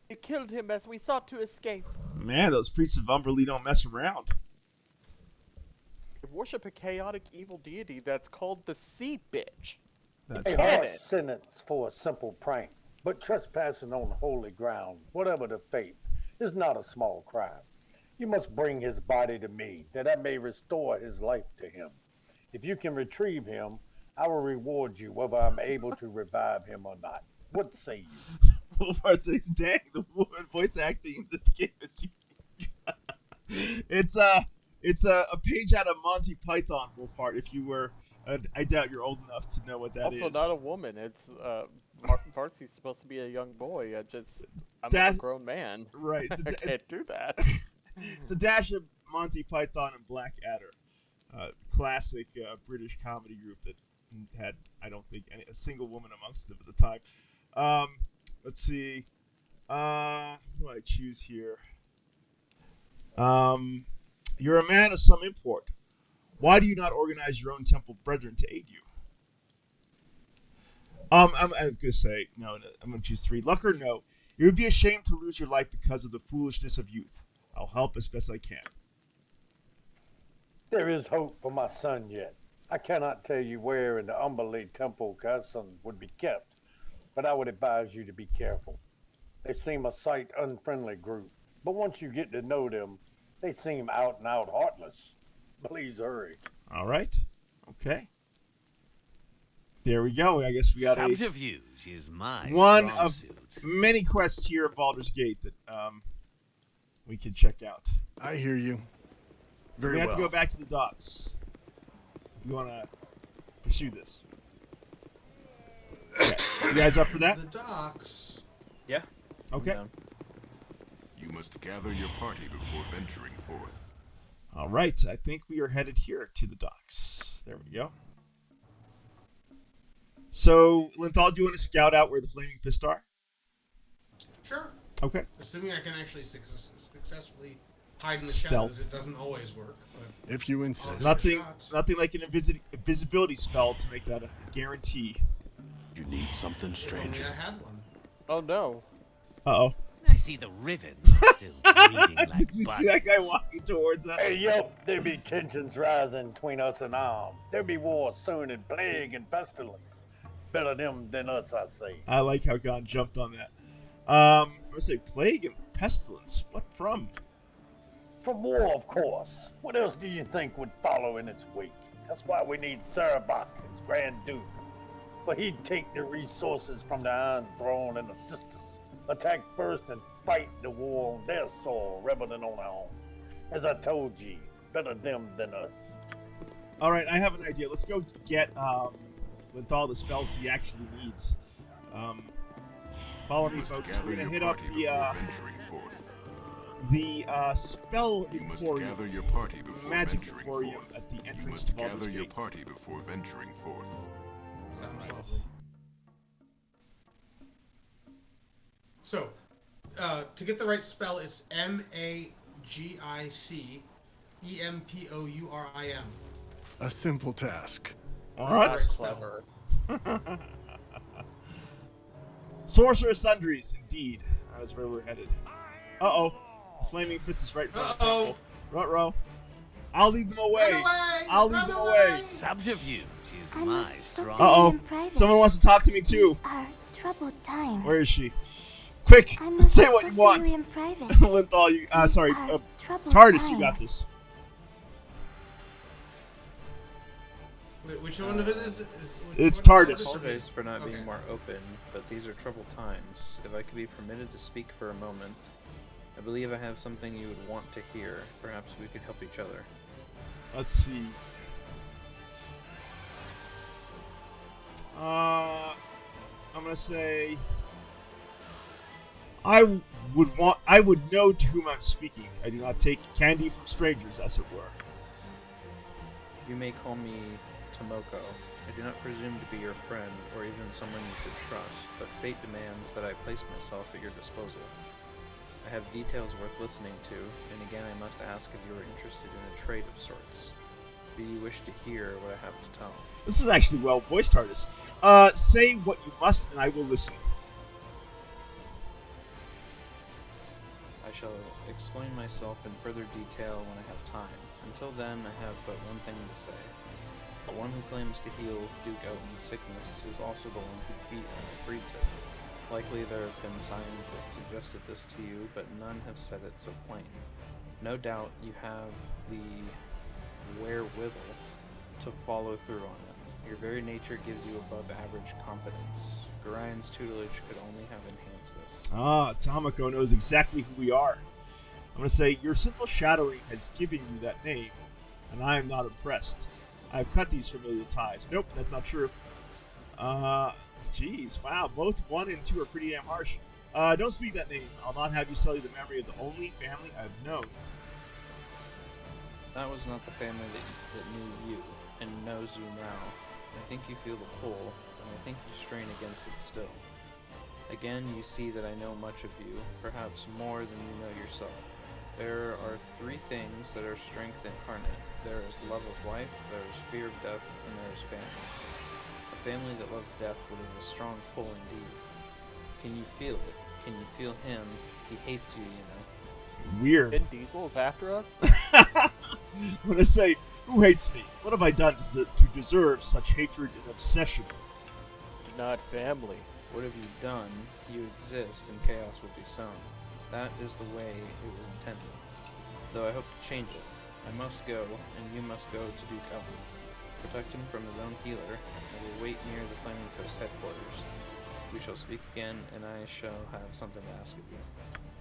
It killed him as we sought to escape. Man, those priests of Umberlee don't mess around. They worship a chaotic evil deity that's called the Sea Bitch. A harsh sentence for a simple prank, but trespassing on holy ground, whatever the faith, is not a small crime. You must bring his body to me, that I may restore his life to him. If you can retrieve him, I will reward you whether I'm able to revive him or not. What say you? Wolfhard says, dang, the woman voice acting in this game is unique. It's a page out of Monty Python, Wolfhard, if you were... I doubt you're old enough to know what that is. Also, not a woman. It's Varsy's supposed to be a young boy. I'm a grown man. Right. I can't do that. It's a dash of Monty Python and Blackadder, classic British comedy group that had, I don't think, a single woman amongst them at the time. Let's see. Who do I choose here? You're a man of some import. Why do you not organize your own temple brethren to aid you? I'm going to say, no, I'm going to choose 3. Luck or no, it would be a shame to lose your life because of the foolishness of youth. I'll help as best I can. There is hope for my son yet. I cannot tell you where in the Umberlee Temple Casson would be kept, but I would advise you to be careful. They seem a sight unfriendly group, but once you get to know them, they seem out and out heartless. Please hurry. All right. Okay. There we go. I guess we got Subterfuge is my one strong of suit. many quests here at Baldur's Gate that we can check out. I hear you. Very we have well. to go back to the docks. If you want to pursue this. Okay. You guys up for that? The docks. Yeah. Okay. You must gather your party before venturing forth. All right. I think we are headed here to the docks. There we go. So, Linthal, do you want to scout out where the Flaming Fist are? Sure. Okay. Assuming I can actually successfully hide in the Stealth. shadows, it doesn't always work. But if you insist. Nothing like an invisibility spell to make that a guarantee. You need something, if only stranger. I had one. Oh no. Uh-oh. I see the riven still bleeding like Did you see that guy walking towards us? Hey, yo, there be tensions rising between us and Arm. There be war soon and plague and pestilence. Better them than us, I say. I like how Gonn jumped on that. I would say plague and pestilence. What from? From war, of course. What else do you think would follow in its wake? That's why we need Sarabak as Grand Duke. For he'd take the resources from the Iron Throne and assist us. Attack first and fight the war on their soil rather than on our own. As I told you, better them than us. Alright, I have an idea. Let's go get Linthal the spells he actually needs. Follow me, folks. We're gonna hit up the spell emporium, magic emporium at the entrance to Baldur's Gate. Gather your party before venturing forth. Sounds lovely. So, to get the right spell, it's MAGICEMPOURIM. A simple task. Alright. That's clever. Sorcerer Sundries, indeed. That's where we're headed. Uh-oh. Flaming Fist is right in front of the temple. Ruh-roh. I'll lead them away. Run away! I'll lead them away. Subterfuge is my strong. Uh-oh. Someone wants to talk to me too. Are troubled times. Where is she? Quick, say what you want. Linthal, you, Tardis, you got this. Wait, which one of it is it's Tardis. I apologize for not being more open, but these are troubled times. If I could be permitted to speak for a moment, I believe I have something you would want to hear. Perhaps we could help each other. Let's see. I'm gonna say I would know to whom I'm speaking. I do not take candy from strangers, as it were. You may call me Tomoko. I do not presume to be your friend, or even someone you should trust, but fate demands that I place myself at your disposal. I have details worth listening to, and again I must ask if you are interested in a trade of sorts. Do you wish to hear what I have to tell? This is actually well voiced, Tardis. Say what you must, and I will listen. I shall explain myself in further detail when I have time. Until then, I have but one thing to say. The one who claims to heal Duke Elton's sickness is also the one who beat and freed him. Likely there have been signs that suggested this to you, but none have said it so plain. No doubt you have the wherewithal to follow through on it. Your very nature gives you above average competence. Gorian's tutelage could only have enhanced this. Ah, Tomoko knows exactly who we are. I'm going to say, your simple shadowing has given you that name, and I am not impressed. I've cut these familiar ties. Nope, that's not true. Jeez, wow, both 1 and 2 are pretty damn harsh. Don't speak that name. I'll not have you sully the memory of the only family I've known. That was not the family that knew you, and knows you now. I think you feel the pull, and I think you strain against it still. Again, you see that I know much of you, perhaps more than you know yourself. There are 3 things that are strength incarnate. There is love of life, there is fear of death, and there is family. A family that loves death will have a strong pull indeed. Can you feel it? Can you feel him? He hates you, you know. Weird. Vin Diesel is after us? I'm gonna say, who hates me? What have I done to deserve such hatred and obsession? Not family. What have you done? You exist, and chaos will be sown. That is the way it was intended. Though I hope to change it. I must go, and you must go to Duke Elton. Protect him from his own healer. I will wait near the Flaming Fist headquarters. We shall speak again, and I shall have something to ask of you.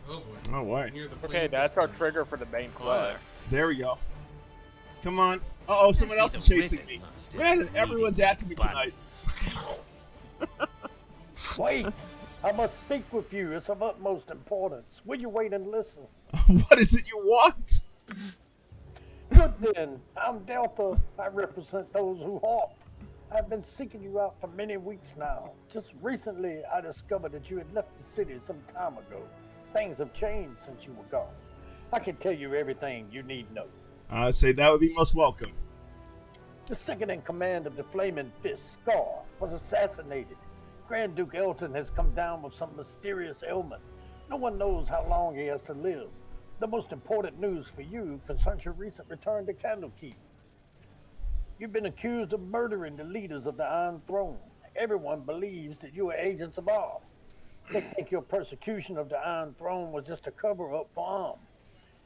Oh boy. Oh boy. Okay, that's our trigger for the main quest. There we go. Come on. Uh-oh, someone else is chasing me. Man, everyone's after me tonight. Wait! I must speak with you. It's of utmost importance. Will you wait and listen? What is it you want? Good then. I'm Delta. I represent those who hawk. I've been seeking you out for many weeks now. Just recently, I discovered that you had left the city some time ago. Things have changed since you were gone. I can tell you everything you need know. I'd say that would be most welcome. The second in command of the Flaming Fist, Scar, was assassinated. Grand Duke Elton has come down with some mysterious ailment. No one knows how long he has to live. The most important news for you concerns your recent return to Candlekeep. You've been accused of murdering the leaders of the Iron Throne. Everyone believes that you are agents of all. They think your persecution of the Iron Throne was just a cover-up for arm.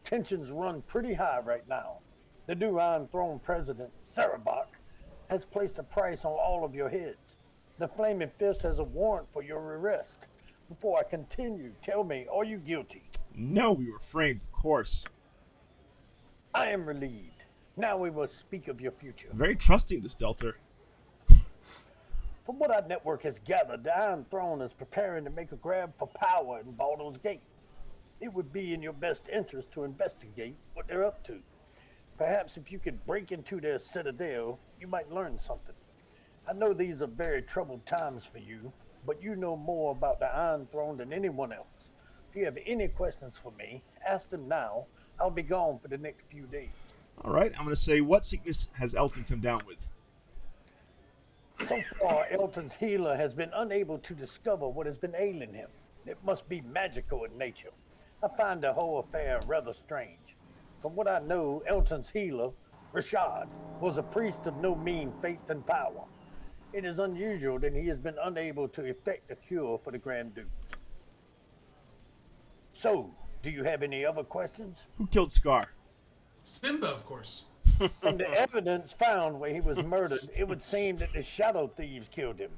Tensions run pretty high right now. The new Iron Throne president, Sarabak, has placed a price on all of your heads. The Flaming Fist has a warrant for your arrest. Before I continue, tell me, are you guilty? No, we were framed, of course. I am relieved. Now we must speak of your future. Very trusting, this Delta. From what our network has gathered, the Iron Throne is preparing to make a grab for power in Baldur's Gate. It would be in your best interest to investigate what they're up to. Perhaps if you could break into their citadel, you might learn something. I know these are very troubled times for you, but you know more about the Iron Throne than anyone else. If you have any questions for me, ask them now. I'll be gone for the next few days. All right, I'm going to say, what sickness has Elton come down with? So far, Elton's healer has been unable to discover what has been ailing him. It must be magical in nature. I find the whole affair rather strange. From what I know, Elton's healer, Rashad, was a priest of no mean faith and power. It is unusual that he has been unable to effect a cure for the Grand Duke. So, do you have any other questions? Who killed Scar? Simba, of course. From the evidence found where he was murdered, it would seem that the Shadow Thieves killed him.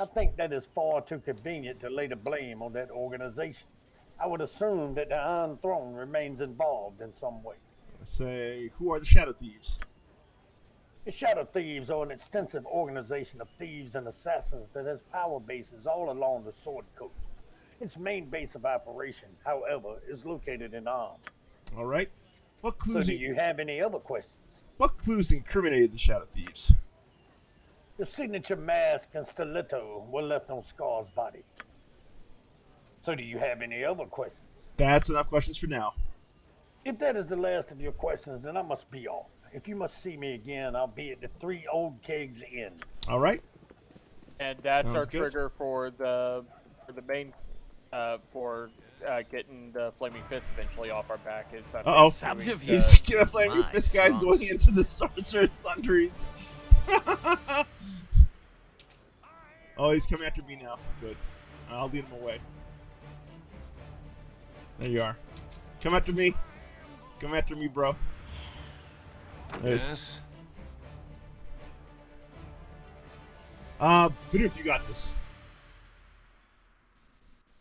I think that is far too convenient to lay the blame on that organization. I would assume that the Iron Throne remains involved in some way. Say, who are the Shadow Thieves? The Shadow Thieves are an extensive organization of thieves and assassins that has power bases all along the Sword Coast. Its main base of operation, however, is located in Arm. All right. What clues? So do you have any other questions? What clues incriminated the Shadow Thieves? The signature mask and stiletto were left on Scar's body. So do you have any other questions? That's enough questions for now. If that is the last of your questions, then I must be off. If you must see me again, I'll be at the 3 Old Kegs Inn. All right. And that's Sounds our good. trigger for the main getting the flaming fist eventually off our back. Is Uh-oh. doing He's gonna flame me. This guy's going into the Sorcerer's Sundries. Oh, he's coming after me now. Good. I'll lead him away. There you are. Come after me. Come after me, bro. Yes. Bidoof, you got this.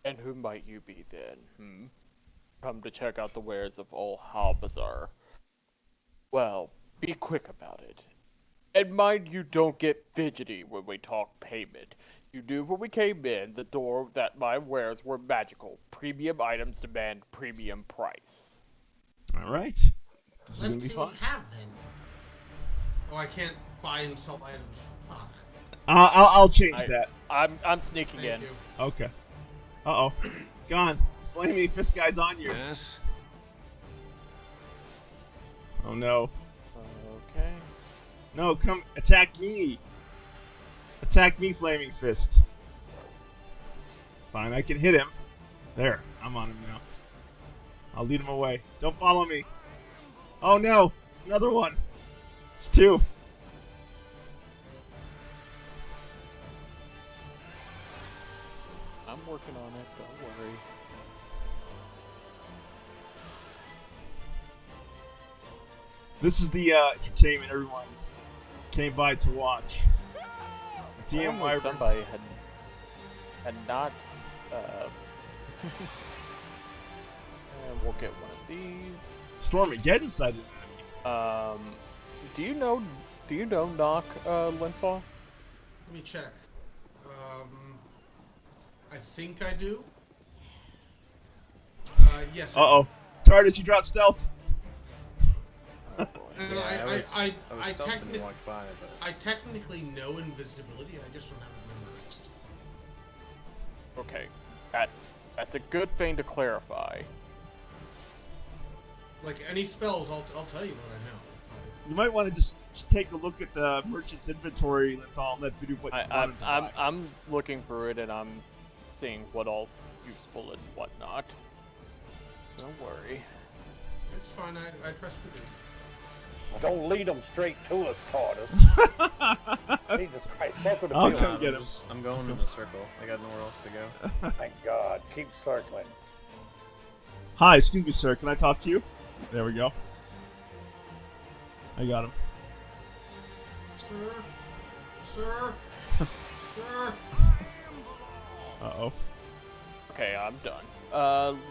And who might you be then? Come to check out the wares of Old Halbazar. Well, be quick about it. And mind you don't get fidgety when we talk payment. You knew when we came in the door that my wares were magical. Premium items demand premium price. All right. This is Let's gonna be see fun. what we have then. Oh, I can't buy and sell items. Fuck. I'll change that. I'm sneaking Thank in. you. Okay. Uh-oh. Gonn, flaming fist guy's on you. Yes. Oh no. Okay. No, come attack me. Attack me, flaming fist. Fine, I can hit him. There, I'm on him now. I'll lead him away. Don't follow me. Oh no, another one. It's 2. I'm working on it, don't worry. This is the entertainment everyone came by to watch. DM Only Wyvern. somebody had not. And we'll get one of these. Stormageddon sighted an Do you know Knock Linthal? Let me check. I think I do. Yes. Uh-oh. TARDIS, you dropped stealth. And Yeah, I was stealthing technically, and walked by, but I technically know invisibility. I just don't have it memorized. Okay, that's a good thing to clarify. Like any spells, I'll tell you what I know. You might want to just take a look at the merchant's inventory, Linthal, and let Bidoof what you wanted to buy. I'm looking through it and I'm seeing what all's useful and whatnot. Don't worry. It's fine. I trust you. Don't lead them straight to us, TARDIS. Jesus Christ, circle the I'll field. come get him. I'm going in a circle. I got nowhere else to go. Thank God. Keep circling. Hi, excuse me, sir. Can I talk to you? There we go. I got him. Sir. Uh-oh. Okay, I'm done.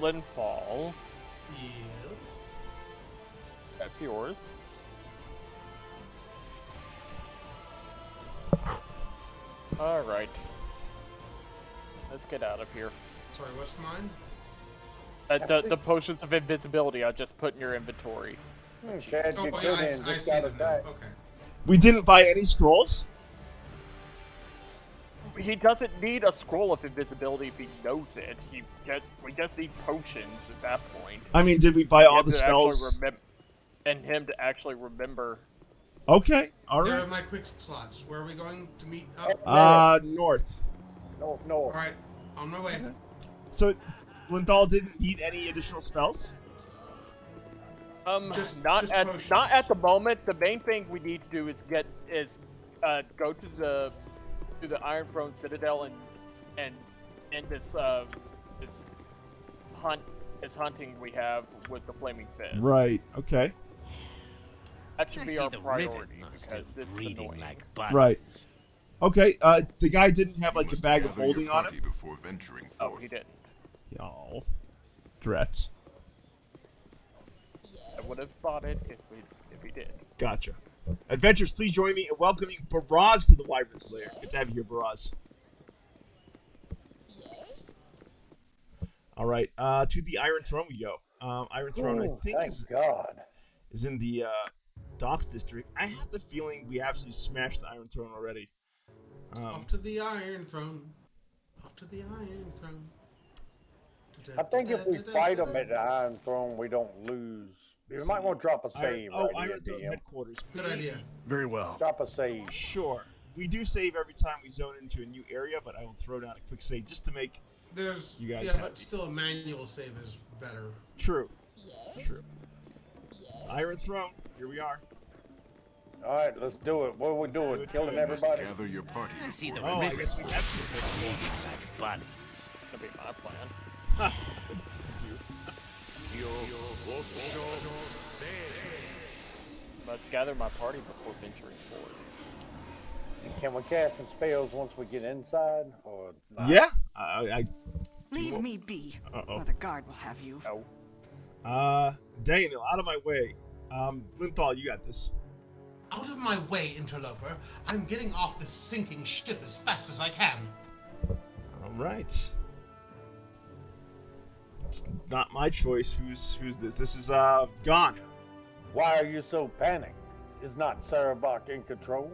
Linthal. Yeah. That's yours. Alright. Let's get out of here. Sorry, what's mine? The potions of invisibility I just put in your inventory. Chad, you could in, just got attacked. Okay. We didn't buy any scrolls? He doesn't need a scroll of invisibility if he knows it. We just need potions at that point. I mean, did we buy all the spells? And him to actually remember. Okay, alright. There are my quick slots. Where are we going to meet up? North. North. Alright, on my way. So, Linthal didn't need any additional spells? Not at the moment. The main thing we need to do is go to the Iron Throne Citadel and end this hunting we have with the Flaming Fist. Right. Okay. That should be our priority because it's annoying. Right. Okay. The guy didn't have like a bag of holding on him. Before venturing forth. Oh, he didn't. Oh, Dret. I would have bought it if he did. Gotcha. Adventurers, please join me in welcoming Baraz to the Wyvern's Lair. Good to have you here, Baraz. All right, to the Iron Throne we go. Iron Throne, I think, is in the Docks District. I have the feeling we absolutely smashed the Iron Throne already. Off to the Iron Throne. Off to the Iron Throne. I think if we fight them at the Iron Throne, we don't lose. You might want to drop a save. Iron Throne headquarters. Good idea. Very well. Drop a save. Sure. We do save every time we zone into a new area, but I will throw down a quick save just to make you guys happy. But still a manual save is better. True. True. Iron Throne, here we are. All right, let's do it. What are we doing? Killing everybody? Gather your party. I see the I guess we have to. like bunnies. That'll be my plan. Ha! Must gather my party before venturing forward. Can we cast some spells once we get inside, or not? Yeah. Leave me be, or the guard will have you. No. Daniel, out of my way. Linthal, you got this. Out of my way, interloper. I'm getting off this sinking ship as fast as I can. All right. It's not my choice. Who's this? This is Gonn. Why are you so panicked? Is not Sarabak in control?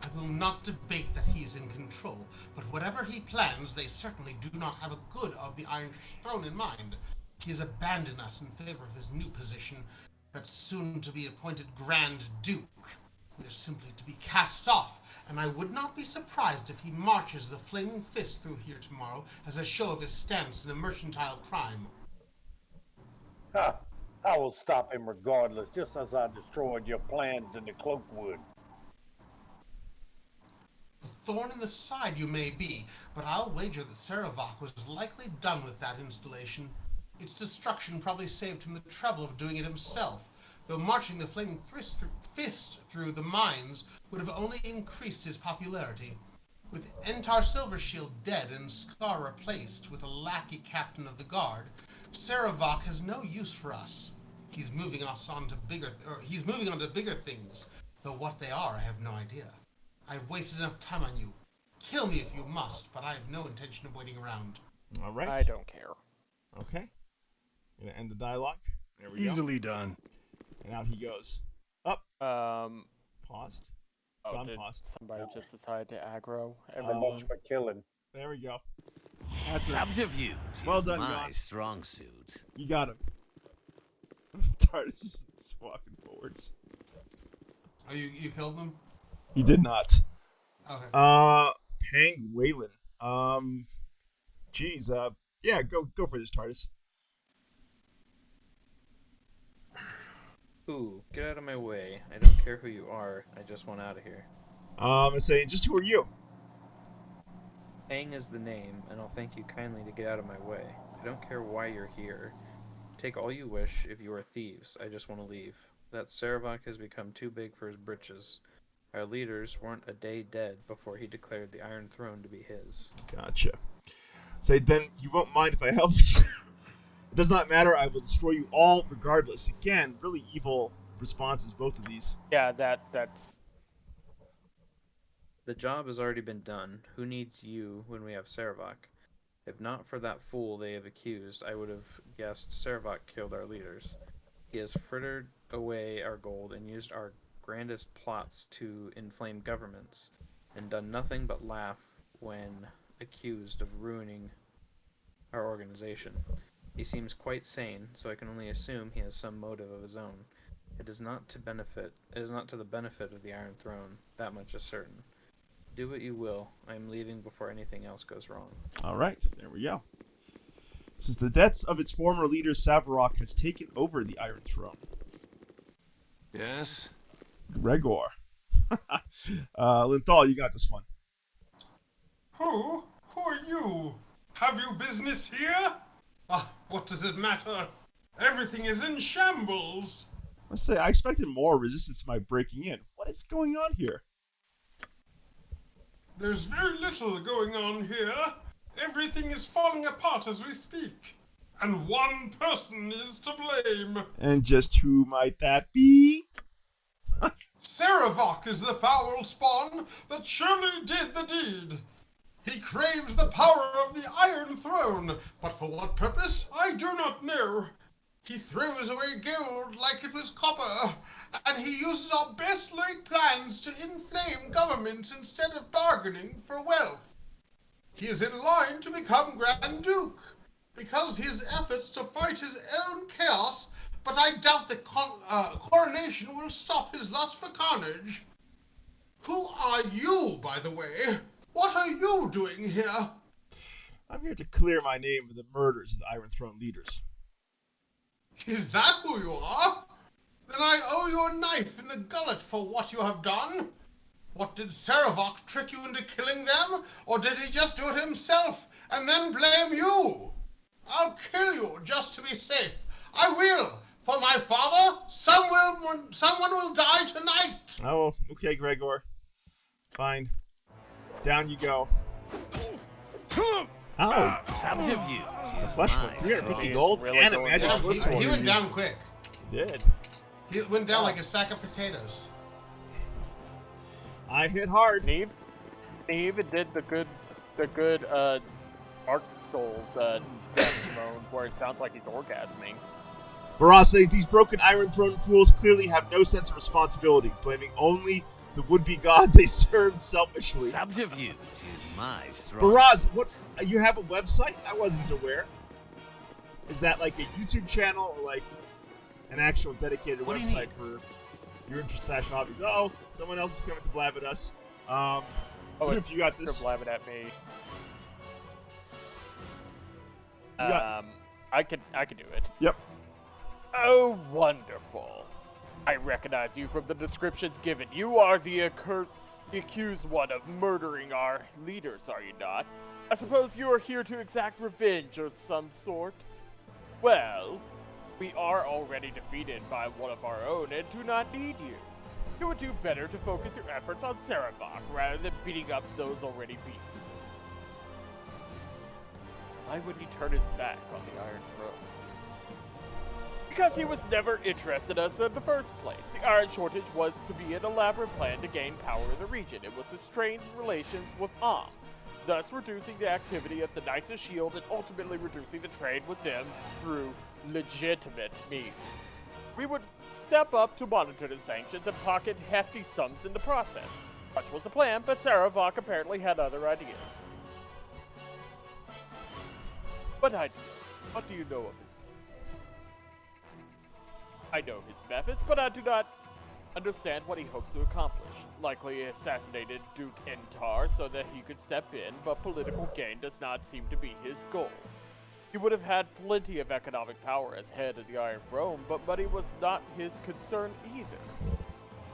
I will not debate that he's in control, but whatever he plans, they certainly do not have a good of the Iron Throne in mind. He has abandoned us in favor of his new position, that soon-to-be appointed Grand Duke. We are simply to be cast off, and I would not be surprised if he marches the Flaming Fist through here tomorrow as a show of his stance in a mercantile crime. Ha! I will stop him regardless, just as I destroyed your plans in the Cloakwood. A thorn in the side you may be, but I'll wager that Sarevok was likely done with that installation. Its destruction probably saved him the trouble of doing it himself, though marching the Flaming Fist through the mines would have only increased his popularity. With Entar Silvershield dead and Scar replaced with a lackey captain of the guard, Sarevok has no use for us. He's moving on to bigger things, though what they are I have no idea. I've wasted enough time on you. Kill me if you must, but I have no intention of waiting around. All right. I don't care. Okay. Gonna end the dialogue. There we go. Easily done. And out he goes. Up. Paused. Oh, Gone did paused. somebody just decide to aggro So everyone? much for killing. There we go. Subterfuge Well is done, my Gonn. strong suit. You got him. Tardis is walking forwards. Oh, you killed them? He did not. Okay. Pang Waylon. Geez. Yeah. Go for this, Tardis. Ooh, get out of my way. I don't care who you are. I just want out of here. I say, just who are you? Aang is the name, and I'll thank you kindly to get out of my way. I don't care why you're here. Take all you wish if you are thieves. I just want to leave. That Sarevok has become too big for his britches. I Our leaders weren't a day dead before he declared the Iron Throne to be his. Gotcha. Say, then you won't mind if I help us? It does not matter. I will destroy you all regardless. Again, really evil responses, both of these. Yeah, that's... The job has already been done. Who needs you when we have Sarevok? If not for that fool they have accused, I would have guessed Sarevok killed our leaders. He has frittered away our gold and used our grandest plots to inflame governments, and done nothing but laugh when accused of ruining our organization. He seems quite sane, so I can only assume he has some motive of his own. It is not to the benefit of the Iron Throne, that much is certain. Do what you will. I am leaving before anything else goes wrong. Alright, there we go. Since the deaths of its former leader, Savarok has taken over the Iron Throne. Yes? Gregor. Linthal, you got this one. Who? Who are you? Have you business here? What does it matter? Everything is in shambles. Let's say I expected more resistance to my breaking in. What is going on here? There's very little going on here. Everything is falling apart as we speak. And one person is to blame. And just who might that be? Sarevok is the foul spawn that surely did the deed. He craves the power of the Iron Throne, but for what purpose, I do not know. He throws away gold like it was copper, and he uses our best laid plans to inflame governments instead of bargaining for wealth. He is in line to become Grand Duke, because his efforts to fight his own chaos, but I doubt the coronation will stop his lust for carnage. Who are you, by the way? What are you doing here? I'm here to clear my name of the murders of the Iron Throne leaders. Is that who you are? Then I owe you a knife in the gullet for what you have done. What, did Sarevok trick you into killing them? Or did he just do it himself and then blame you? I'll kill you just to be safe. I will. For my father, someone will die tonight. Oh, okay, Gregor. Fine. Down you go. Ow! Subterfuge. It's a flesh wound. 350 gold really and a going magic down. sword. He went down quick. He did. He went down like a sack of potatoes. I hit hard. Neve did the good Dark Souls death mode where it sounds like he's orgasming. Barase, these broken Iron Throne fools clearly have no sense of responsibility, blaming only the would-be god they served selfishly. Subterfuge is my strong. Baraz, what? You have a website? I wasn't aware. Is that like a YouTube channel or like an actual dedicated website for your interests / hobbies? Oh, someone else is coming to blab at us. It's you got this. blabbing at me. I could do it. Yep. Oh, wonderful. I recognize you from the descriptions given. You are the accused one of murdering our leaders, are you not? I suppose you are here to exact revenge of some sort? Well, we are already defeated by one of our own and do not need you. You would do better to focus your efforts on Sarevok rather than beating up those already beaten. Why would he turn his back on the Iron Throne? Because he was never interested in us in the first place. The Iron Shortage was to be an elaborate plan to gain power in the region. It was to strain relations with Am, thus reducing the activity of the Knights of S.H.I.E.L.D. and ultimately reducing the trade with them through legitimate means. We would step up to monitor the sanctions and pocket hefty sums in the process. Such was the plan, but Sarevok apparently had other ideas. What do you know of his? I know his methods, but I do not understand what he hopes to accomplish. Likely he assassinated Duke Intar so that he could step in, but political gain does not seem to be his goal. He would have had plenty of economic power as head of the Iron Throne, but money was not his concern either.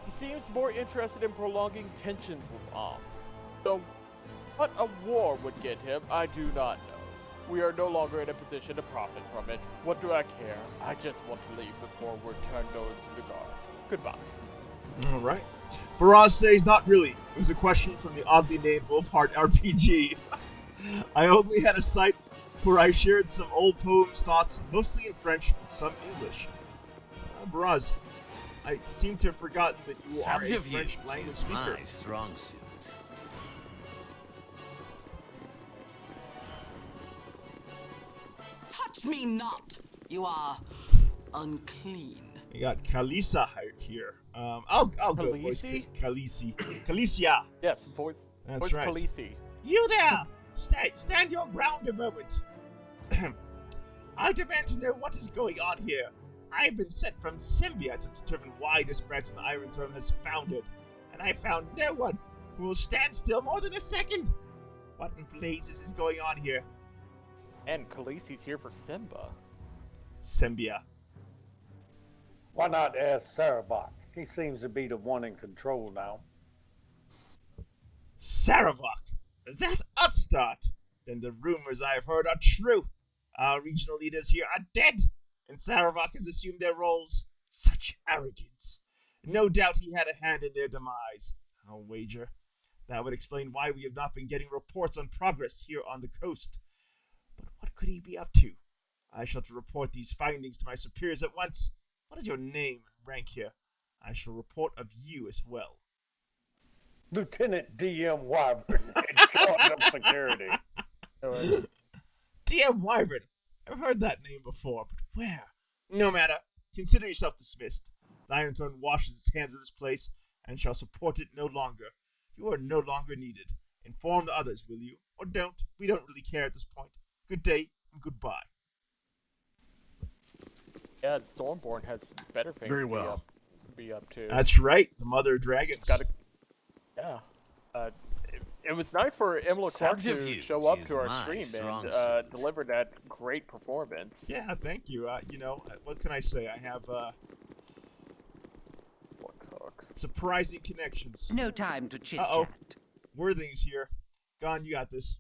He seems more interested in prolonging tensions with Am. So, what a war would get him, I do not know. We are no longer in a position to profit from it. What do I care? I just want to leave before we're turned over to the guard. Goodbye. All right. Baraz says, not really. It was a question from the oddly named Wolfheart RPG. I only had a site where I shared some old poems, thoughts, mostly in French and some English. Baraz, I seem to have forgotten that you are a French language speaker. My strong suit. Touch me not! You are unclean. We got Kalisa here. I'll go voice Kalisi. Kalicia. Yes, voice. That's voice right. Khaleesi. You there! Stand your ground a moment. I demand to know what is going on here. I have been sent from Symbia to determine why this branch of the Iron Throne has foundered, and I found no one who will stand still more than a second. What in blazes is going on here? And Khaleesi's here for Simba. Symbia. Why not ask Saravok? He seems to be the one in control now. Saravok? That upstart? Then the rumors I have heard are true. Our regional leaders here are dead, and Saravok has assumed their roles. Such arrogance. No doubt he had a hand in their demise. I'll wager. That would explain why we have not been getting reports on progress here on the coast. But what could he be up to? I shall report these findings to my superiors at once. What is your name and rank here? I shall report of you as well. Lieutenant DM Wyvern, in charge of security. DM Wyvern. I've heard that name before, but where? No matter. Consider yourself dismissed. The Iron Throne washes its hands of this place, and shall support it no longer. You are no longer needed. Inform the others, will you? Or don't. We don't really care at this point. Good day, and goodbye. Yeah, Stormborn has better things Very well. to be up to. That's right, the Mother of Dragons. Yeah. It was nice for Emily Clark to show up to our stream and deliver that great performance. Yeah, thank you. What can I say? I have surprising connections. No time to chit-chat. Uh-oh. Worthing's here. Gonn, you got this.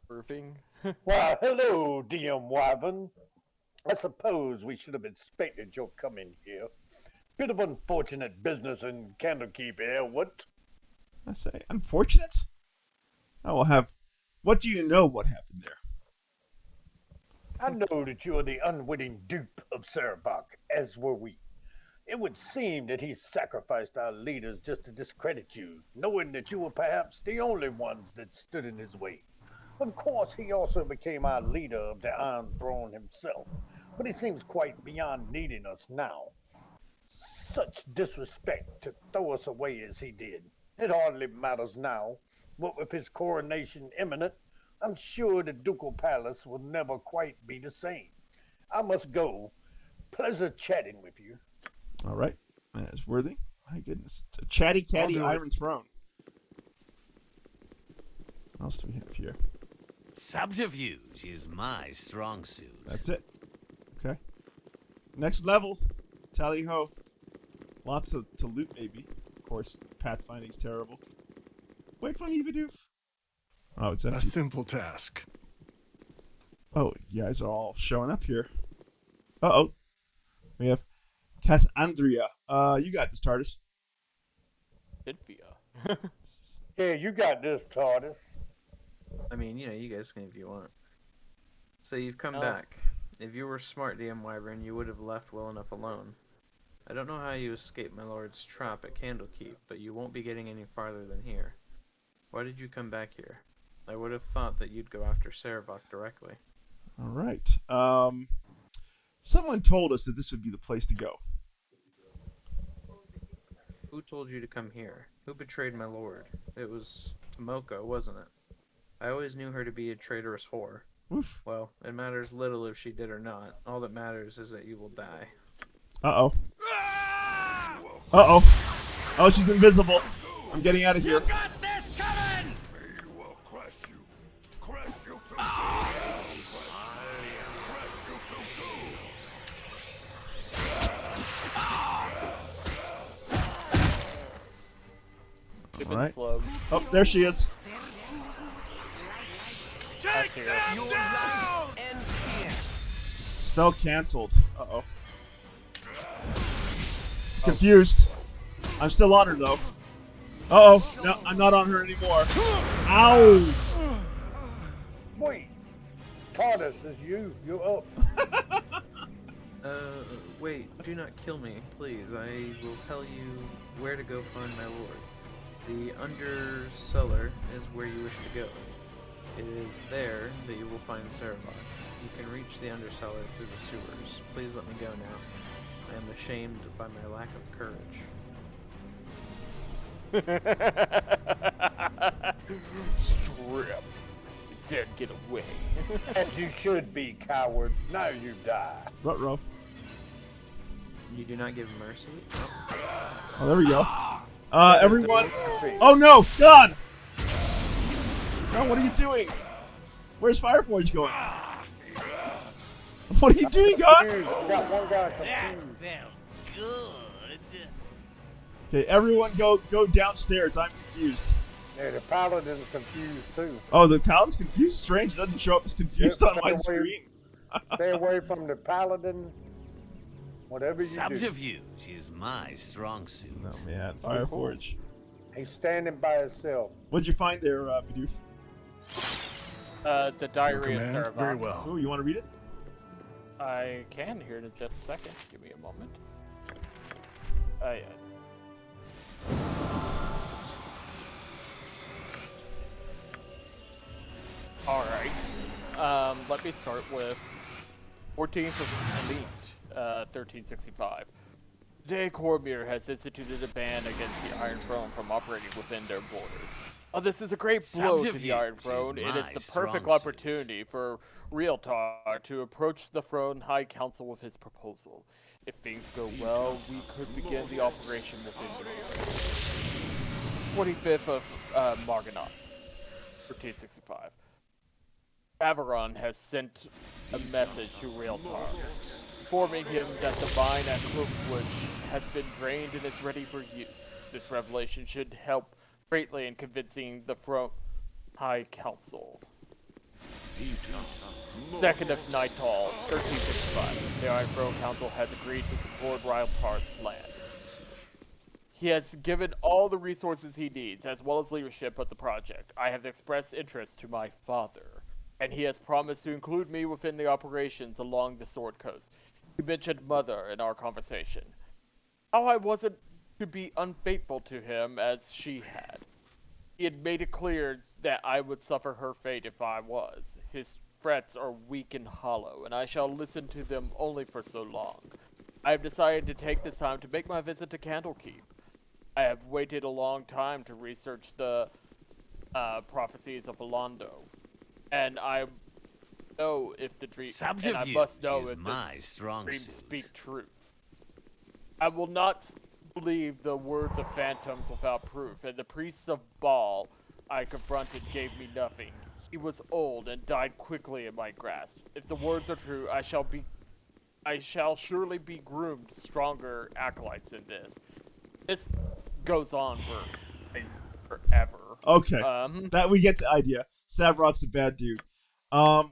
Roofing. Well, hello, DM Wyvern. I suppose we should have expected your coming here. Bit of unfortunate business in Candlekeep here, what? I say, unfortunate? I will have... What do you know what happened there? I know that you are the unwitting dupe of Saravok, as were we. It would seem that he sacrificed our leaders just to discredit you, knowing that you were perhaps the only ones that stood in his way. Of course, he also became our leader of the Iron Throne himself, but he seems quite beyond needing us now. Such disrespect to throw us away as he did. It hardly matters now. What with his coronation imminent, I'm sure the Ducal Palace will never quite be the same. I must go. Pleasure chatting with you. All right. That's worthy. My goodness. A chatty catty Iron Throne. What else do we have here? Subterfuge is my strong suit. That's it. Okay. Next level. Tally ho. Lots to loot, maybe. Of course, pathfinding's terrible. Wait for me, Bidoof. Oh, it's empty. A simple task. Oh, you guys are all showing up here. Uh-oh. We have Cathandria. You got this, TARDIS. Cynthia. Yeah, you got this, TARDIS. I mean, you guys can if you want. So you've come back. If you were smart, DM Wyvern, you would have left well enough alone. I don't know how you escaped my lord's trap at Candlekeep, but you won't be getting any farther than here. Why did you come back here? I would have thought that you'd go after Saravok directly. All right. Someone told us that this would be the place to go. Who told you to come here? Who betrayed my lord? It was Tomoka, wasn't it? I always knew her to be a traitorous whore. Oof. Well, it matters little if she did or not. All that matters is that you will die. Uh-oh. Uh-oh. Oh, she's invisible. I'm getting out of here. You got this coming! We will crush you. Crush you to All right. slow. Oh, there she is. That's here. Spell canceled. Uh-oh. Confused. I'm still on her though. Uh-oh. No, I'm not on her anymore. Ow! Wait. Tardis, is you. You up. Wait, do not kill me, please. I will tell you where to go find my lord. The undercellar is where you wish to go. It is there that you will find Sarabok. You can reach the undercellar through the sewers. Please let me go now. I am ashamed by my lack of courage. Strip. Dare get away. As you should be, coward. Now you die. Ruh-roh. You do not give mercy? Oh, there we go. Everyone. Oh no, God! No, what are you doing? Where's Fireforge going? What are you doing, God? Got one guy confused. That felt good. Okay, everyone go downstairs. I'm confused. Yeah, the paladin's confused too. Oh, the paladin's confused? Strange, it doesn't show up as confused on my screen. Stay away from the paladin. Whatever you do. Subterfuge is my strong suit. Oh man, Fireforge. He's standing by himself. What'd you find there, Bidoof? The diary of Sarabok. Very well. Oh, you want to read it? I can here in just a second. Give me a moment. Yeah. Alright. Let me start with 14th of Elite, 1365. Today, Cormyr has instituted a ban against the Iron Throne from operating within their borders. Oh, this is a great blow to the Iron Throne. It is the perfect opportunity for Realtar to approach the Throne High Council with his proposal. If things go well, we could begin the operation within the 25th of Marganoth, 1365. Averon has sent a message to Realtar, informing him that the mine at Crookwood has been drained and is ready for use. This revelation should help greatly in convincing the Throne High Council. 2nd of Linthal, 1365. The Iron Throne Council has agreed to support Realtar's plan. He has given all the resources he needs, as well as leadership of the project. I have expressed interest to my father, and he has promised to include me within the operations along the Sword Coast. He mentioned Mother in our conversation. How I wasn't to be unfaithful to him as she had. He had made it clear that I would suffer her fate if I was. His threats are weak and hollow, and I shall listen to them only for so long. I have decided to take this time to make my visit to Candlekeep. I have waited a long time to research the prophecies of Alondo, and I know if the dream, and I must know if the dreams speak truth. I will not believe the words of phantoms without proof, and the priests of Baal I confronted gave me nothing. He was old and died quickly in my grasp. If the words are true, I shall surely be groomed stronger acolytes than this. This goes on for forever. Okay, that we get the idea. Savrok's a bad dude.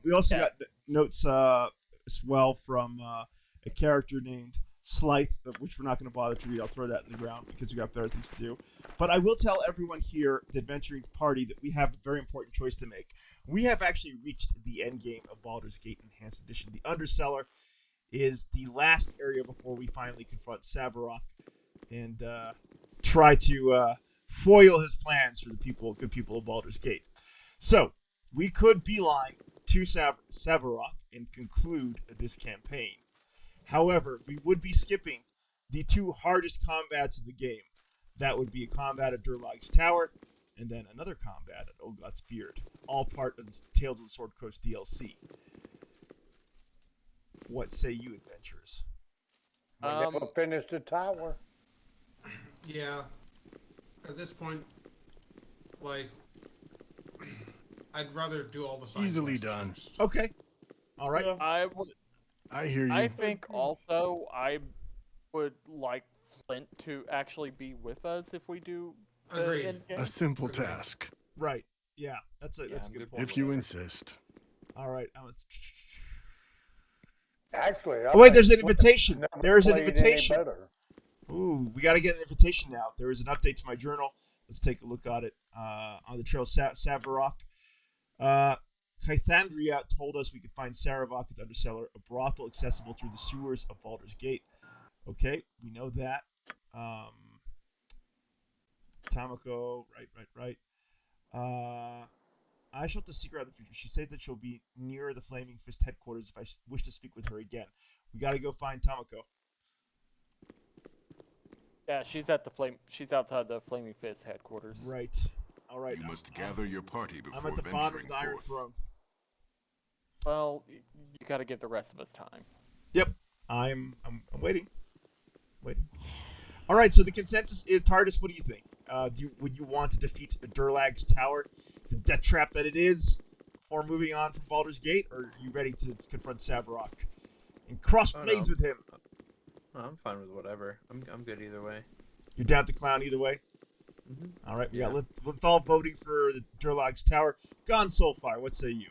We also got notes as well from a character named Slythe, which we're not going to bother to read. I'll throw that in the ground because we got better things to do. But I will tell everyone here, the adventuring party, that we have a very important choice to make. We have actually reached the end game of Baldur's Gate Enhanced Edition. The Undercellar is the last area before we finally confront Savarok and try to foil his plans for the good people of Baldur's Gate. So, we could beeline to Savarok and conclude this campaign. However, we would be skipping the two hardest combats of the game. That would be a combat at Durlag's Tower, and then another combat at Olgoth's Beard, all part of the Tales of the Sword Coast DLC. What say you, adventurers? We never finished the tower. Yeah. At this point, like, I'd rather do all the side Easily quests done. first. Okay. All right. I hear you. I think also I would like Flint to actually be with us if we do the Agreed. end game. A simple task. Right. Yeah. That's a good point. If you insist. All right. Actually, Oh wait, there's an invitation. There's an played any invitation. better. Ooh, we got to get an invitation now. There is an update to my journal. Let's take a look at it. On the trail, Savarok. Kythandria told us we could find Saravok at the Undercellar, a brothel accessible through the sewers of Baldur's Gate. Okay, we know that. Tamako, right. I shall have to seek her out in the future. She said that she'll be near the Flaming Fist headquarters if I wish to speak with her again. We gotta go find Tamako. Yeah, she's outside the Flaming Fist headquarters. Right. All right. You must gather your party before I'm at the bottom of the Iron Throne. Well, you gotta give the rest of us time. Yep. I'm waiting. All right. So the consensus is TARDIS. What do you think? Would you want to defeat Durlag's tower, the death trap that it is, before moving on from Baldur's Gate, or are you ready to confront Savarok and cross blades with him? I'm fine with whatever. I'm good either way. You're down to clown either way? Mm-hmm. All right, we got Linthal voting for the Durlag's tower. Gonn, SoulFyre, what say you?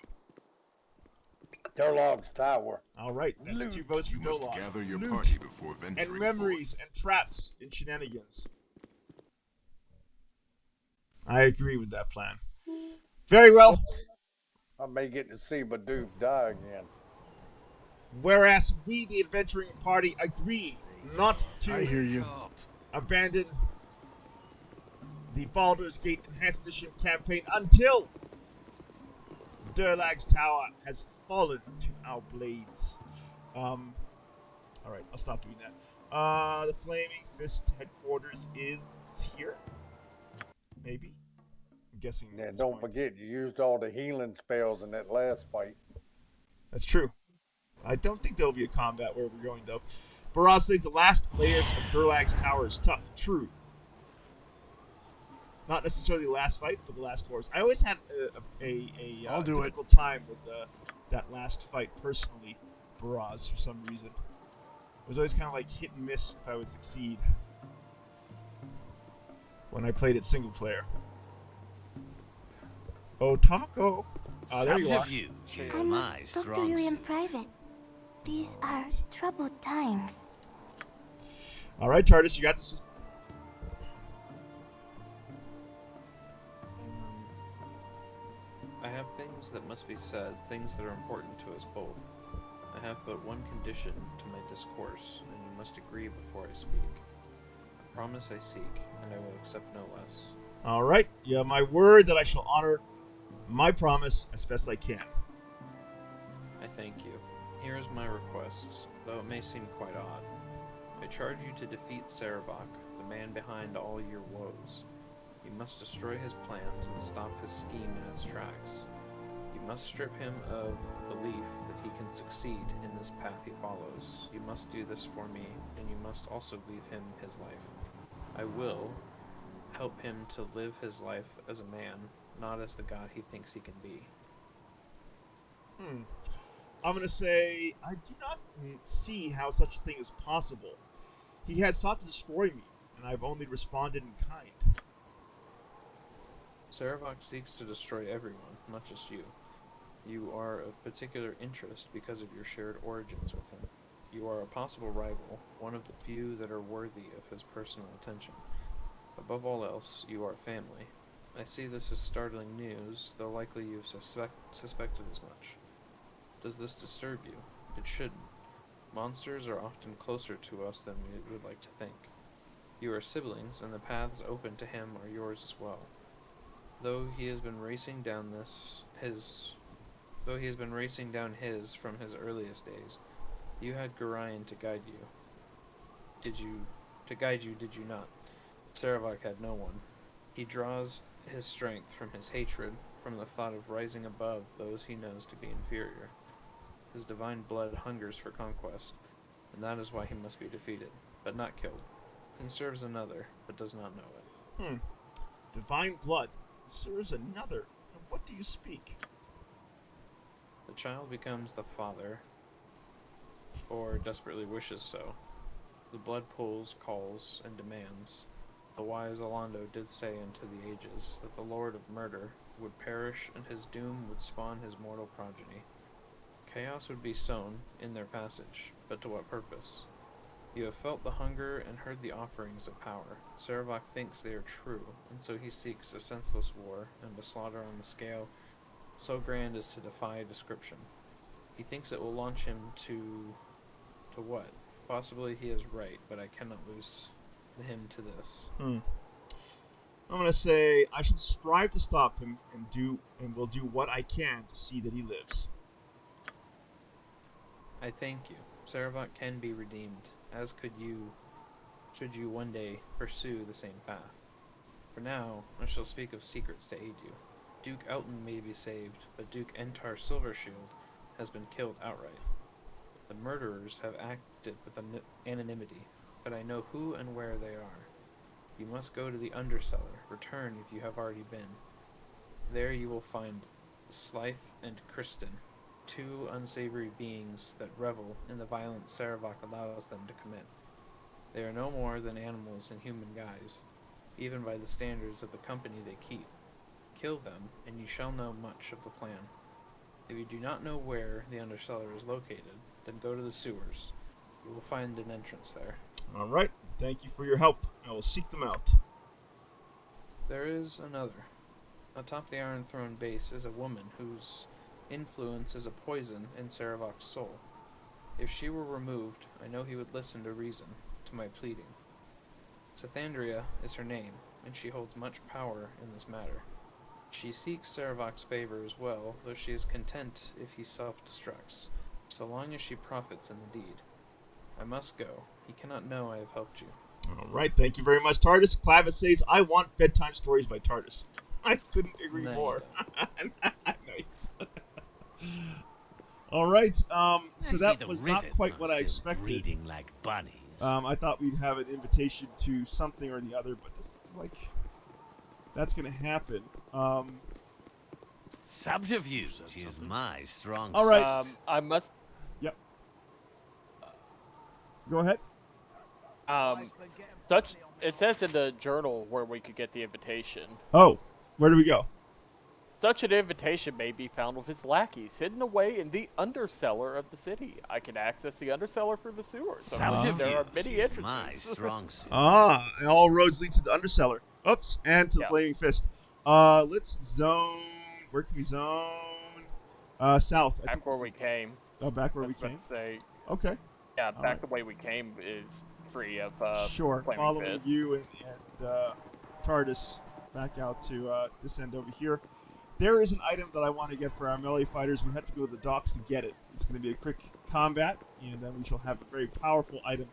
Durlag's tower. All right, that's 2 votes for Durlag. Gather your party before venturing and memories and traps and shenanigans. I agree with that plan. Very well. I may get to see Bidoof die again. Whereas we, the adventuring party, agree not to I hear you. abandon the Baldur's Gate Enhanced Edition campaign until Durlag's tower has fallen to our blades. Alright, I'll stop doing that. The Flaming Fist headquarters is here? Maybe? I'm guessing. Yeah, don't forget, you used all the healing spells in that last fight. That's true. I don't think there'll be a combat where we're going, though. Baraz says the last layers of Durlag's tower is tough. True. Not necessarily the last fight, but the last floors. I always had a difficult time with that last fight, personally, Baraz, for some reason. It was always kind of like hit and miss if I would succeed when I played it single player. Oh, Tamako. There you are. I must talk to you in private. These are troubled times. All right, TARDIS, you got this. I have things that must be said, things that are important to us both. I have but one condition to my discourse, and you must agree before I speak. A promise I seek, and I will accept no less. All right, you have my word that I shall honor my promise as best I can. I thank you. Here is my request, though it may seem quite odd. I charge you to defeat Saravok, the man behind all your woes. You must destroy his plans and stop his scheme in its tracks. You must strip him of the belief that he can succeed in this path he follows. You must do this for me, and you must also leave him his life. I will help him to live his life as a man, not as the god he thinks he can be. I'm going to say, I do not see how such a thing is possible. He has sought to destroy me, and I've only responded in kind. Saravok seeks to destroy everyone, not just you. You are of particular interest because of your shared origins with him. You are a possible rival, one of the few that are worthy of his personal attention. Above all else, you are family. I see this as startling news, though likely you've suspected as much. Does this disturb you? It shouldn't. Monsters are often closer to us than we would like to think. You are siblings, and the paths open to him are yours as well. Though he has been racing down his from his earliest days, you had Gorion to guide you. Did you not? Saravok had no one. He draws his strength from his hatred, from the thought of rising above those he knows to be inferior. His divine blood hungers for conquest, and that is why he must be defeated, but not killed. He serves another, but does not know it. Divine blood serves another. Of what do you speak? The child becomes the father, or desperately wishes so. The blood pulls, calls, and demands. The wise Alando did say into the ages that the Lord of Murder would perish and his doom would spawn his mortal progeny. Chaos would be sown in their passage, but to what purpose? You have felt the hunger and heard the offerings of power. Sarevok thinks they are true, and so he seeks a senseless war and a slaughter on the scale so grand as to defy description. He thinks it will launch him to what? Possibly he is right, but I cannot lose him to this. I'm gonna say I should strive to stop him and will do what I can to see that he lives. I thank you. Sarevok can be redeemed, as could you, should you one day pursue the same path. For now, I shall speak of secrets to aid you. Duke Elton may be saved, but Duke Entar Silvershield has been killed outright. The murderers have acted with anonymity, but I know who and where they are. You must go to the Undercellar. Return if you have already been. There you will find Slythe and Kristen, two unsavory beings that revel in the violence Sarevok allows them to commit. They are no more than animals in human guise, even by the standards of the company they keep. Kill them, and you shall know much of the plan. If you do not know where the Undercellar is located, then go to the sewers. You will find an entrance there. All right. Thank you for your help. I will seek them out. There is another. Atop the Iron Throne base is a woman whose influence is a poison in Sarevok's soul. If she were removed, I know he would listen to reason, to my pleading. Sathandria is her name, and she holds much power in this matter. She seeks Sarevok's favor as well, though she is content if he self-destructs, so long as she profits in the deed. I must go. He cannot know I have helped you. All right. Thank you very much, TARDIS. Clavis says, I want bedtime stories by TARDIS. I couldn't agree more. Nice. All right. So that was not quite what I expected. Breeding like bunnies. I thought we'd have an invitation to something or the other, but this, that's gonna happen. Subterfuge is my strong. All right. I must. Yep. Go ahead. It says in the journal where we could get the invitation. Oh, where do we go? Such an invitation may be found with his lackeys, hidden away in the undercellar of the city. I can access the undercellar through the sewers. So there are many entrances. My strong suit. And all roads lead to the undercellar. Oops, and to the Flaming Fist. Let's zone. Where can we zone? South. Back where we came. Oh, back where we came. Say. Okay. Yeah, back the way we came is free of sure. Flaming Following Fist. you and TARDIS back out to this end over here. There is an item that I want to get for our melee fighters. We have to go to the docks to get it. It's going to be a quick combat, and then we shall have a very powerful item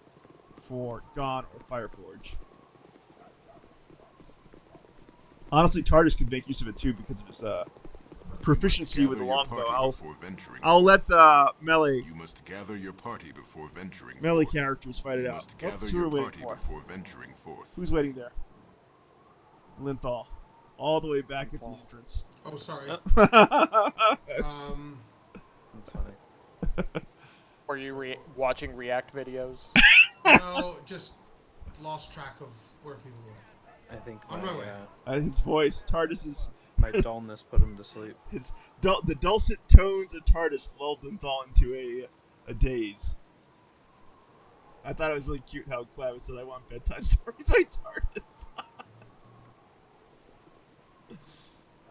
for Gonn or Fireforge. Honestly, TARDIS could make use of it too because of his proficiency with the longbow. I'll let the melee. You must gather your party before venturing. Melee characters fight it you out. Must gather who are your waiting party for? Before venturing forth. Who's waiting there? Linthal. All the way back at the entrance. Oh, sorry. That's funny. Were you watching React videos? No, just lost track of where people were. I think on my way. His voice, TARDIS's. My dullness put him to sleep. The dulcet tones of TARDIS lulled Linthal into a daze. I thought it was really cute how Clavis said, I want bedtime stories by TARDIS.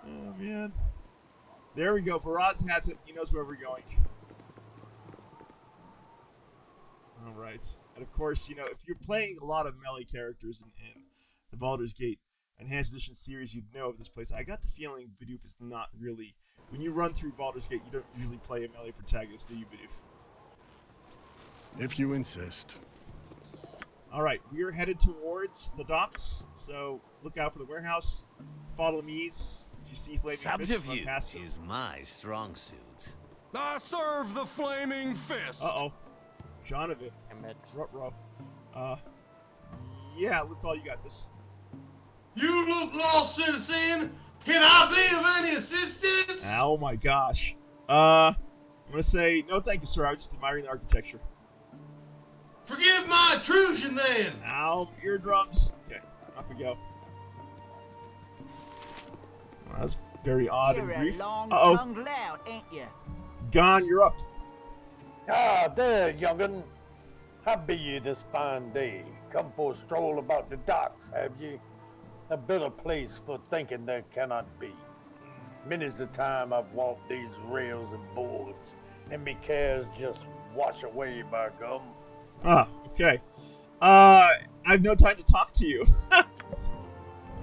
Oh, man. There we go. Faraz has it. He knows where we're going. Alright. And of course, if you're playing a lot of melee characters in the Baldur's Gate Enhanced Edition series, you'd know of this place. I got the feeling Bidoof is not really... When you run through Baldur's Gate, you don't usually play a melee protagonist, do you, Bidoof? If you insist. Alright, we are headed towards the docks, so look out for the warehouse. Follow me. You see Flaming Subterfuge Fist is my strong suit. I serve the Flaming Fist. Uh-oh. Jonovic. Ruh-roh. Yeah, Linthal, you got this. You look lost, citizen! Can I be of any assistance? Oh my gosh. I'm gonna say, no thank you, sir. I was just admiring the architecture. Forgive my intrusion, then! Ow, eardrums. Okay, off we go. Well, that's very odd and brief. Long-tongued lout, ain't you? Gonn, you're up. Ah, there, young'un. How be ye this fine day? Come for a stroll about the docks, have ye? A better place for thinking there cannot be. Many's the time I've walked these rails and boards, and me cares just wash away by gum. Ah, okay. I've no time to talk to you.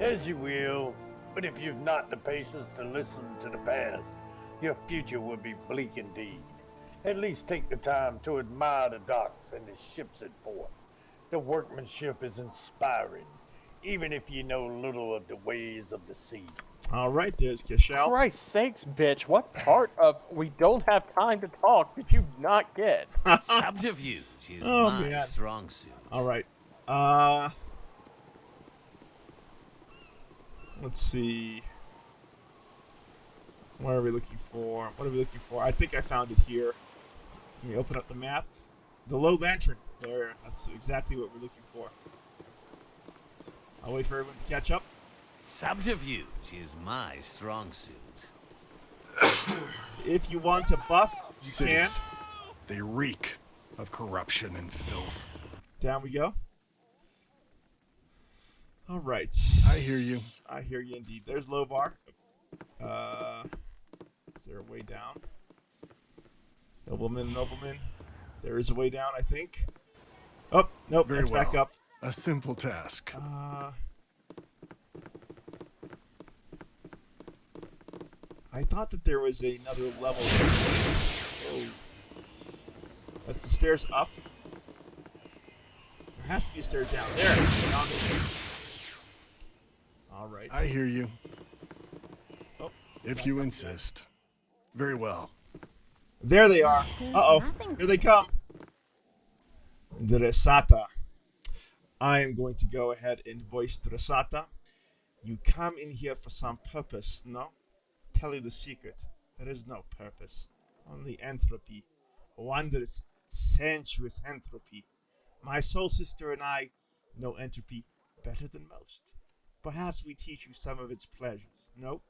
As you will, but if you've not the patience to listen to the past, your future will be bleak indeed. At least take the time to admire the docks and the ships at port. The workmanship is inspiring, even if you know little of the ways of the sea. All right, there's Kishal. Christ's sakes, bitch! What part of "we don't have time to talk" did you not get? Subterfuge is Oh, my man. strong suit. All right. Let's see. What are we looking for? What are we looking for? I think I found it here. Let me open up the map. The low lantern. There. That's exactly what we're looking for. I'll wait for everyone to catch up. Subterfuge is my strong suit. If you want to buff, you can. Cities, they reek of corruption and filth. Down we go. All right. I hear you. I hear you indeed. There's Lovar. Is there a way down? Nobleman, nobleman. There is a way down, I think. Oh, nope, Very it's well. back up. A simple task. I thought that there was another level. Oh. That's the stairs up. There has to be stairs down. There. Found it. All right. I hear you. Oh, if you insist. Very well. There they are. Uh-oh. Here they come. Dresata. I am going to go ahead and voice Dresata. You come in here for some purpose, no? Tell you the secret. There is no purpose. Only entropy. Wondrous, sensuous entropy. My soul sister and I know entropy better than most. Perhaps we teach you some of its pleasures. Nope.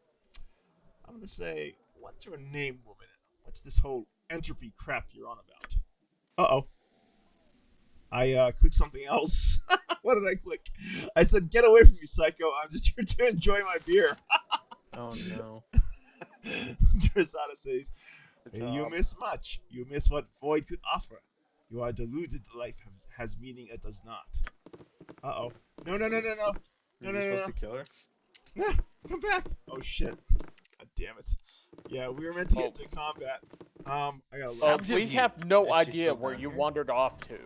I'm gonna say, what's your name, woman? What's this whole entropy crap you're on about? Uh-oh. I clicked something else. What did I click? I said, get away from me, psycho. I'm just here to enjoy my beer. Oh, no. Dresata says, you miss much. You miss what void could offer. You are deluded that life has meaning it does not. Uh-oh. No. Are you supposed to kill her? Ah, come back. Oh, shit. God damn it. Yeah, we were meant to get to combat. I got we have no idea where you wandered off to.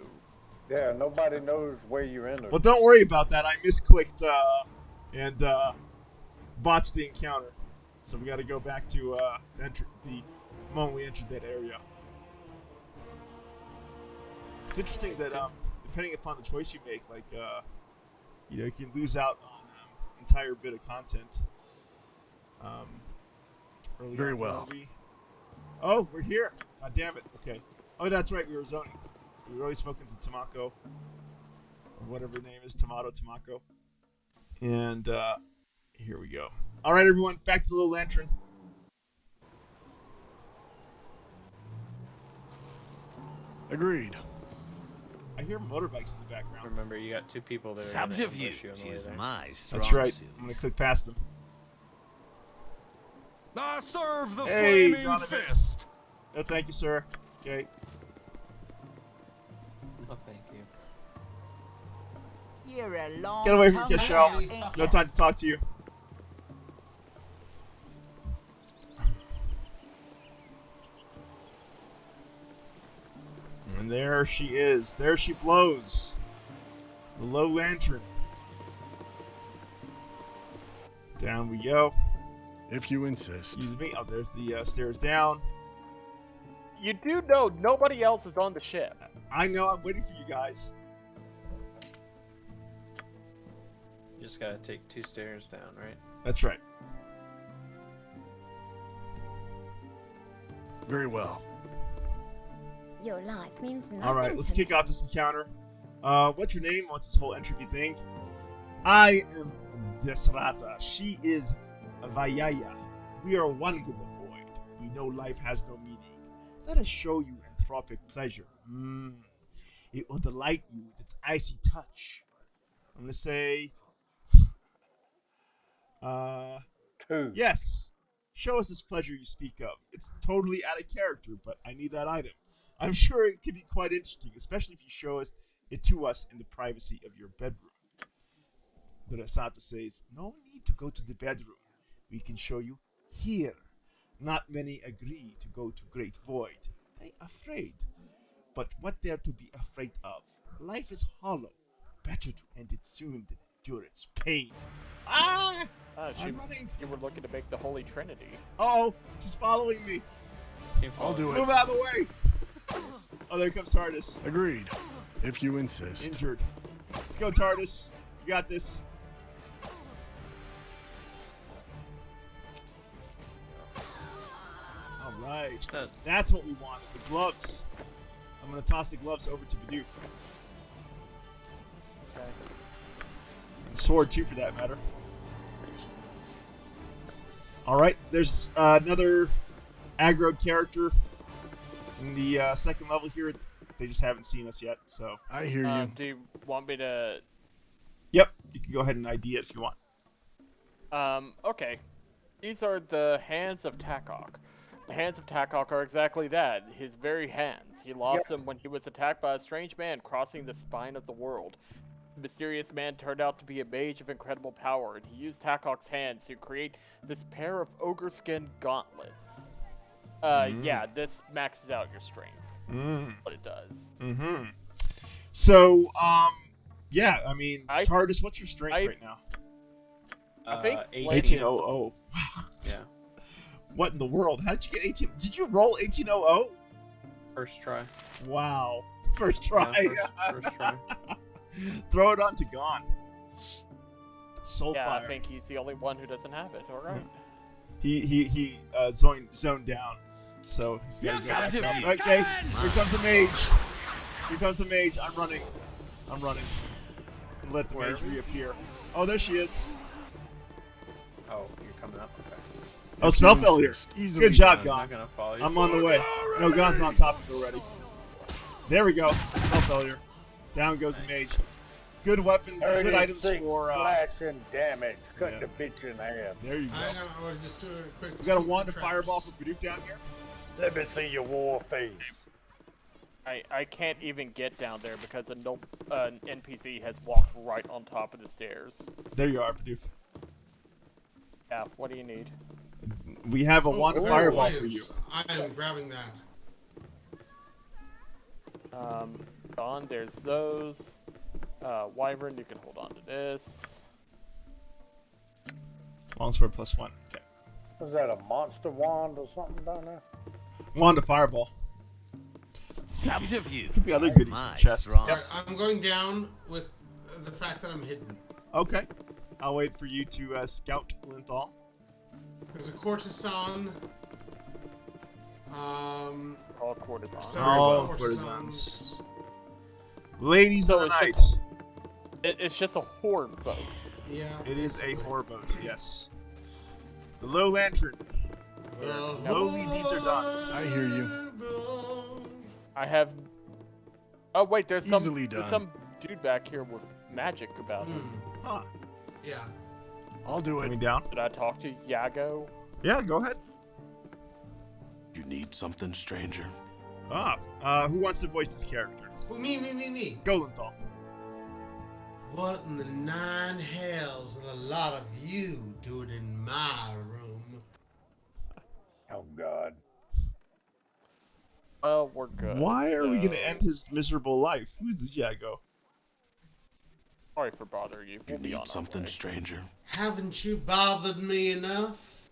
Yeah, nobody knows where you entered. Well, don't worry about that. I misclicked and botched the encounter. So we got to go back to the moment we entered that area. It's interesting that depending upon the choice you make, like you can lose out on entire bit of content. Very well. Oh, we're here. God damn it. Okay. Oh, that's right. We were zoning. We were already spoken to Tamako, or whatever her name is, Tamako. And here we go. All right, everyone, back to the little lantern. Agreed. I hear motorbikes in the background. Remember, you got two people that are Subterfuge is my strong That's right. suit. I'm gonna click past them. I serve the Hey, flaming Donovan. fist. No, thank you, sir. Okay. Oh, thank you. You're a long Get away from time Kishel. ago, No time to talk to you. And there she is. There she blows. The low lantern. Down we go. If you insist. Excuse me. Oh, there's the stairs down. You do know nobody else is on the ship. I know. I'm waiting for you guys. You just gotta take 2 stairs down, right? That's right. Very well. Your life means nothing. All right, let's to kick me. off this encounter. What's your name? What's this whole entropy thing? I am Desrata. She is Vayaya. We are one with the void. We know life has no meaning. Let us show you anthropic pleasure. It will delight you with its icy touch. I'm going to say... Yes. Show us this pleasure you speak of. It's totally out of character, but I need that item. I'm sure it could be quite interesting, especially if you show it to us in the privacy of your bedroom. But Asata says, no need to go to the bedroom. We can show you here. Not many agree to go to Great Void. They afraid. But what there to be afraid of? Life is hollow. Better to end it soon than endure its pain. I'm running. You were looking to make the Holy Trinity. Uh-oh, she's following me. I'll do it. Move out of the way. Oh, there comes TARDIS. Agreed. If you insist. Injured. Let's go, TARDIS. You got this. All right. That's what we want. The gloves. I'm going to toss the gloves over to Bidoof. Okay. And sword, too, for that matter. Alright, there's another aggro character in the second level here. They just haven't seen us yet, so... I hear you. Do you want me to... Yep, you can go ahead and ID it if you want. Okay. These are the hands of Takok. The hands of Takok are exactly that, his very hands. He lost them when he was attacked by a strange man crossing the spine of the world. The mysterious man turned out to be a mage of incredible power, and he used Takok's hands to create this pair of ogre skin gauntlets. Yeah, this maxes out your strength. What it does. So, yeah, I mean, TARDIS, what's your strength right now? I think 1800. Yeah. What in the world? How did you get 18? Did you roll 1800? First try. Wow. First try. Yeah, first try. Throw it on to Gonn. SoulFyre. Yeah, I think he's the only one who doesn't have it. All right. He zoned down, so he's gotta go back up. Okay, here comes the mage. Here comes the mage. I'm running. And let the mage reappear. Oh, there she is. Oh, you're coming up. Okay. Oh, smell failure. Good job, Gonn. I'm gonna follow you. I'm on the way. No, Gonn's on top of it already. There we go. Smell failure. Down goes the mage. Good weapons, good items for slashing damage, cut the bitch in half. There you go. I want to just do a quick. You got a wand of fireball for Bidoof down here? Let me see your war face. I can't even get down there because an NPC has walked right on top of the stairs. There you are, Bidoof. Yeah, what do you need? We have a wand of fireball for you. I am grabbing that. Gonn, there's those. Wyvern, you can hold on to this. Longsword +1. Okay. Was that a monster wand or something down there? Wand of fireball. Subterfuge. Could be other goodies in the chest. Yep. I'm going down with the fact that I'm hidden. Okay. I'll wait for you to scout Linthal. There's a courtesan. All courtesans. All courtesans. Ladies of the night. It's just a horde boat. Yeah. It is a whore boat, yes. The low lantern. Lowly deeds are done. I hear you. I have... Oh wait, there's some dude back here with magic about him. Huh. Yeah. I'll do it. Coming down. Did I talk to Yago? Yeah, go ahead. You need something, stranger? Who wants to voice this character? Me. Go, Linthal. What in the nine hells and a lot of you doing in my room? Oh, God. Well, we're good. Why are we going to end his miserable life? Who's this Yago? Sorry for bothering you. You need something, stranger? Haven't you bothered me enough?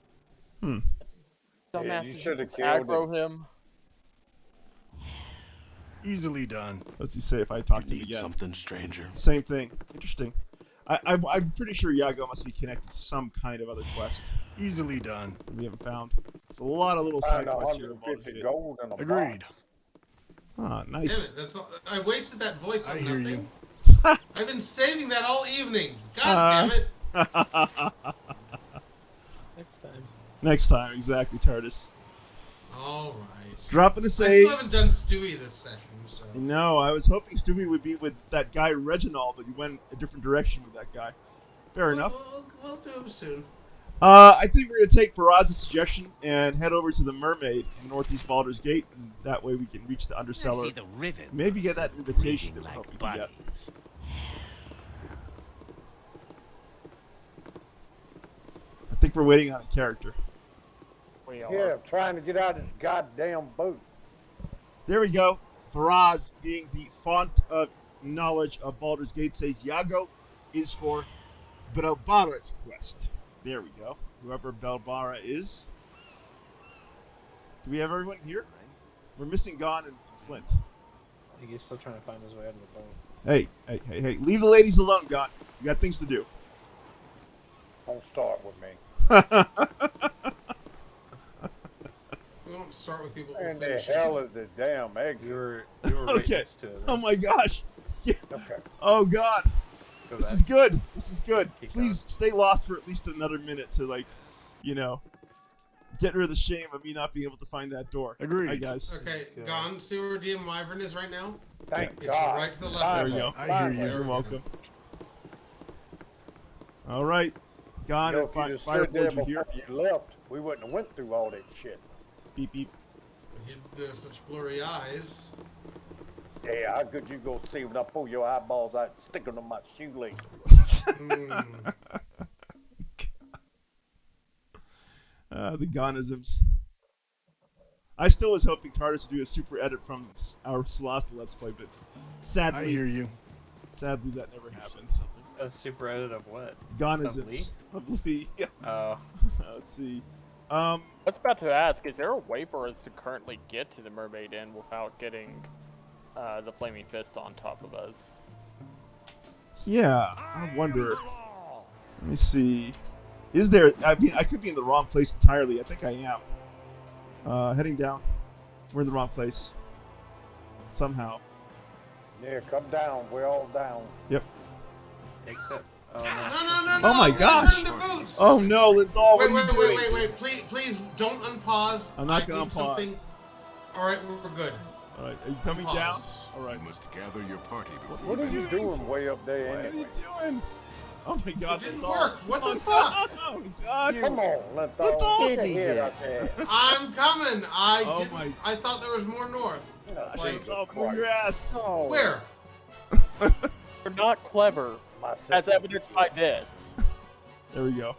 Dumbass, you should have aggro him. Easily done. What's he say if I talk to him again? Something, stranger. Same thing. Interesting. I'm pretty sure Yago must be connected to some kind of other quest. Easily done. We haven't found. There's a lot of little side quests here. Gold in a Agreed. Ah, nice. Damn it, that's all, I wasted that voice on hear nothing. You. I've been saving that all evening. God damn it. Next time. Next time, exactly, TARDIS. Alright. Dropping a I save. still haven't done Stewie this session. So. No, I was hoping Stewie would be with that guy Reginald, but he went a different direction with that guy. Fair enough. We'll do him soon. I think we're going to take Baraz's suggestion and head over to the Mermaid in Northeast Baldur's Gate, and that way we can reach the Undercellar. I see the rivet Maybe get that invitation that we're like hoping to get. I think we're waiting on a character. We are. Yeah, trying to get out of this goddamn boat. There we go. Baraz, being the font of knowledge of Baldur's Gate, says Yago is for Belbara's quest. There we go. Whoever Belbara is. Do we have everyone here? We're missing Gonn and Flint. I think he's still trying to find his way out of the boat. Hey. Leave the ladies alone, Gonn. You got things to do. Don't start with me. We won't start with you, but And we'll the finish hell it. is the damn egg? You were right Okay. next to it. Oh my gosh. Yeah. Okay. Oh god. Go This back. is good. This is good. Keep Please stay lost for at least another minute to, like, you know, get rid of the shame of me not being able to find that door. Agreed. Hi, guys. Okay, Gonn, see where DM Wyvern is right now? Thank It's God. right to the left. There of we it. go. I hear you. You're welcome. All right. Gonn You know, and if you just stood there Fireforge are here. before you left, we wouldn't have went through all that shit. Beep, beep. You have such blurry eyes. Yeah, how good you gonna see when I pull your eyeballs out and stick them in my shoelace? The Gonnisms. I still was hoping TARDIS would do a super edit from our Celeste Let's Play, but sadly, I hear you. Sadly, that never happened. A super edit of what? Gonnisms. Of Lee. Oh. Let's see. I was about to ask, is there a way for us to currently get to the Mermaid Inn without getting the Flaming Fist on top of us? Yeah, I wonder. Let me see. Is there? I mean, I could be in the wrong place entirely. I think I am. Heading down. We're in the wrong place. Somehow. Yeah, come down. We're all down. Yep. Except. No. Oh my gosh! Oh no, Linthal, what are you doing? Wait. Please don't unpause. I'm not gonna need unpause. something. All right, we're good. All right, are you coming down? Unpause. All right. You must gather your party before What are you venturing doing forth. way up there What are anyway? you doing? Oh my God, It didn't Linthal. work. What the fuck? Oh my God! Come on, Linthal. Get your head out there. I'm coming. Oh didn't. my- I thought there was more north. Like, Linthal, move your ass. Oh, where? We're not clever, my as sister. evidenced by this. There we go.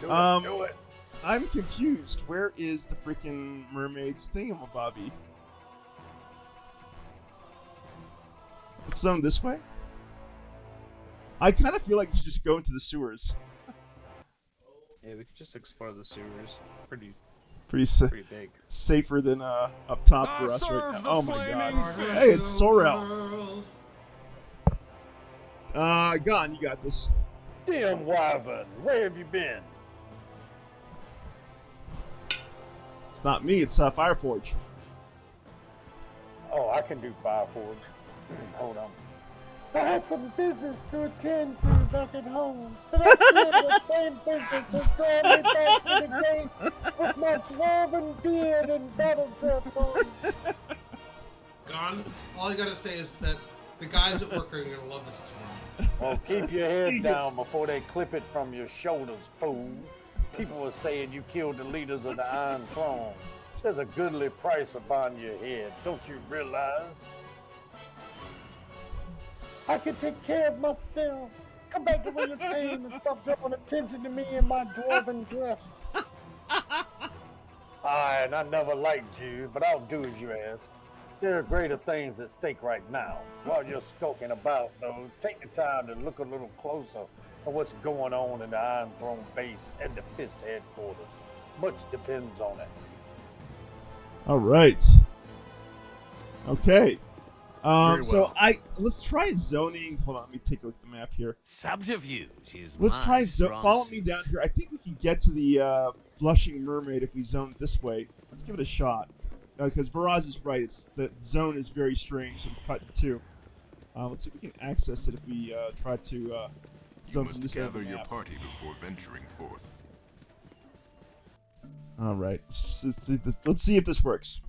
Do it. I'm confused. Where is the freaking mermaid's thingamabobby? It's zone this way? I kind of feel like we should just go into the sewers. Yeah, we could just explore the sewers. Pretty Pretty big. safer than up top for us right now. Oh my god. Hey, it's Sorrel. Gonn, you got this. Damn Wyvern, where have you been? It's not me, it's Fireforge. Oh, I can do Fireforge. Hold on. I have some business to attend to back at home, but I feel the same business has drawn me back to the game with my dwarven beard and battle dress on. Gonn, all I gotta say is that the guys at work are gonna love this experiment. Well, keep your head down before they clip it from your shoulders, fool. People are saying you killed the leaders of the Iron Throne. There's a goodly price upon your head, don't you realize? I can take care of myself. Come back to where you came and stop drawing attention to me in my dwarven dress. Aye, and I never liked you, but I'll do as you ask. There are greater things at stake right now. While you're skulking about, though, take the time to look a little closer at what's going on in the Iron Throne base and the Fist headquarters. Much depends on it. Alright. Okay. Very So well. let's try zoning. Hold on, let me take a look at the map here. Subterfuge is Let's my try strong follow suit. me down here. I think we can get to the blushing mermaid if we zone this way. Let's give it a shot. Because Baraz is right. The zone is very strange and cut in two. Let's see if we can access it if we try to You zone from must this end of gather the your map. party before venturing forth. All right. Let's see if this works.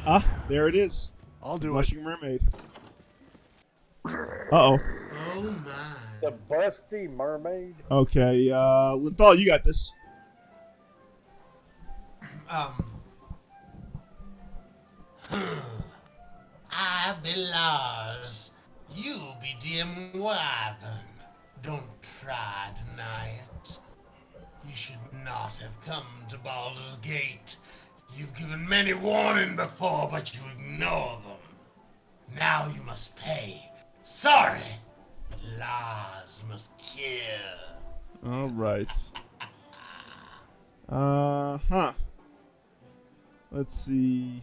Ah, there it is. I'll do Blushing mermaid. Uh-oh. Oh my. The busty mermaid. Okay, Linthal, you got this. I be Lars. You be dim Wyvern. Don't try deny it. You should not have come to Baldur's Gate. You've given many warning before, but you ignore them. Now you must pay. Sorry, but Lars must kill. All right. Huh. Let's see.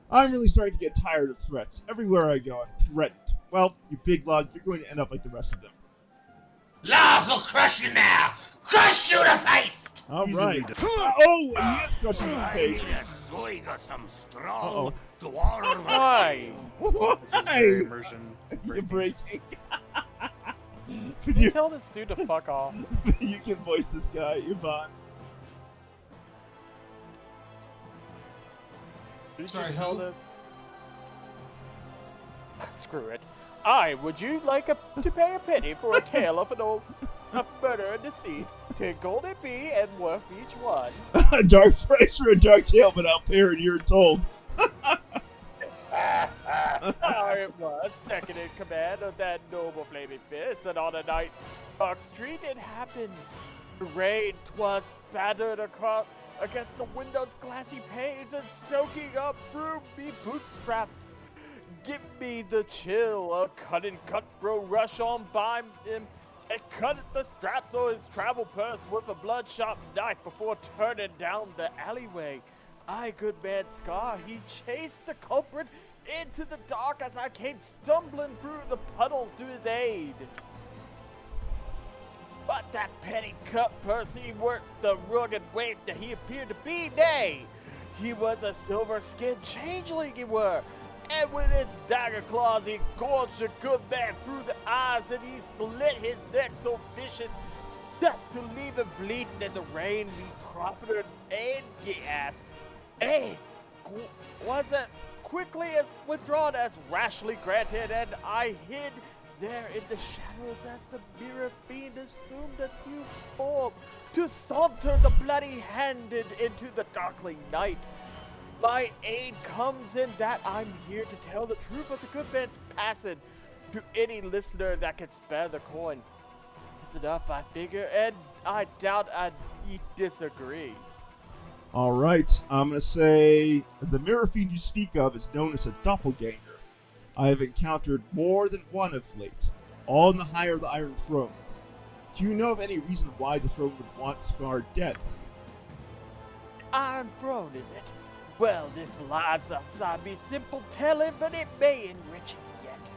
I'm really starting to get tired of threats. Everywhere I go, I'm threatened. Well, you big lug, you're going to end up like the rest of them. Lars will crush you now! Crush you to face! All right. Oh, he is crushing you in the face. swig of some strong Uh-oh. dwarven. Why? This is very immersion You're breaking. Can you tell this dude to fuck off? You can voice this guy, Yvonne. Sorry, who? Screw it. Would you like to pay a penny for a tale of an old of murder and deceit? 10 golden be and worth each one. A dark price for a dark tale, but I'll pay her you're told. I was second in command of that noble flaming fist, and on a night dark street it happened. The rain 'twas spattered across against the window's glassy panes and soaking up through me bootstraps. Give me the chill, a cunning cutthroat rush on by him and cut at the straps of his travel purse with a bloodshot knife before turning down the alleyway. Good man Scar, he chased the culprit into the dark as I came stumbling through the puddles to his aid. But that petty cut purse, he weren't the rugged waif that he appeared to be, nay! He was a silver-skinned changeling, he were, and with its dagger claws he gorged the good man through the eyes, and he slit his neck so vicious, just to leave him bleeding in the rain. Me profited and gas. Hey, was it quickly as withdrawn as rashly granted, and I hid there in the shadows as the mirror fiend assumed a new form to saunter the bloody-handed into the darkling night. My aid comes in that I'm here to tell the truth of the good man's passing to any listener that can spare the coin. It's enough, I figure, and I doubt you disagree. All right, I'm going to say the mirror fiend you speak of is known as a doppelganger. I have encountered more than one of late, all in the higher of the Iron Throne. Do you know of any reason why the throne would want Scar dead? Iron Throne, is it? Well, this lies outside me simple telling, but it may enrich him yet.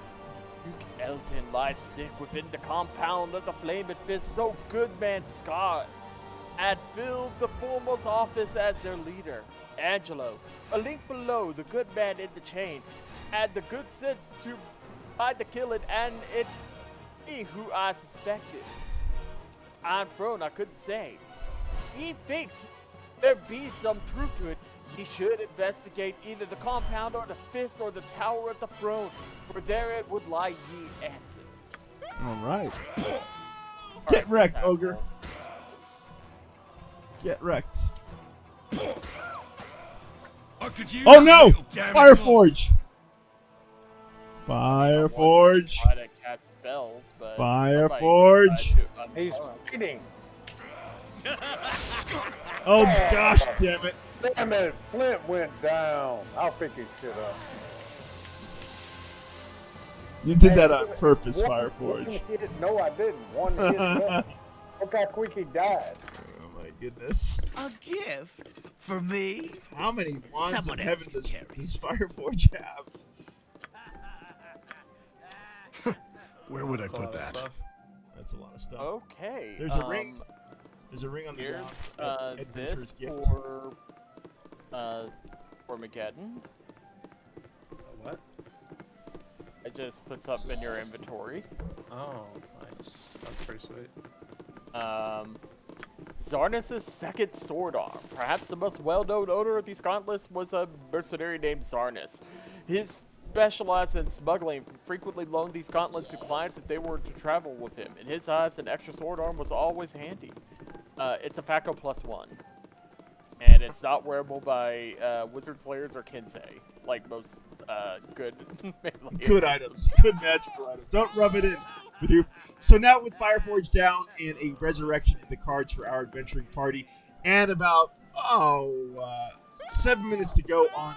Duke Elton lies sick within the compound of the Flaming Fist, so good man Scar had filled the foremost office as their leader. Angelo, a link below, the good man in the chain, had the good sense to hide the killing, and it's me who I suspected. Iron Throne, I couldn't say. He thinks there be some truth to it. He should investigate either the compound or the fist or the tower of the throne, for there it would lie ye answers. All right. Get wrecked, ogre. Get wrecked. Oh no! Fireforge! Fireforge! Try to cast spells, but Fireforge! He's cheating. Oh gosh, damn it! Damn it! Flint went down. I'll pick his shit up. You did that on purpose, Fireforge. No, I didn't. One hit. Look how quick he died. Oh my goodness. A gift for me? How many wands Someone of heaven else does Fireforge have? Where would I put that? That's a lot of stuff. Okay. There's a ring. There's a ring on the Here's ground. this gift. for Mageddon. What? It just puts up in your inventory. Oh, nice. That's pretty sweet. Zarnus' second sword arm. Perhaps the most well-known owner of these gauntlets was a mercenary named Zarnus. He specialized in smuggling and frequently loaned these gauntlets to clients if they were to travel with him. In his eyes, an extra sword arm was always handy. It's a FACO +1. And it's not wearable by wizard slayers or kinsei, like most good melee. Good items. Good magical items. Don't rub it in, Bidoof. So now with Fireforge down and a resurrection in the cards for our adventuring party, and about 7 minutes to go on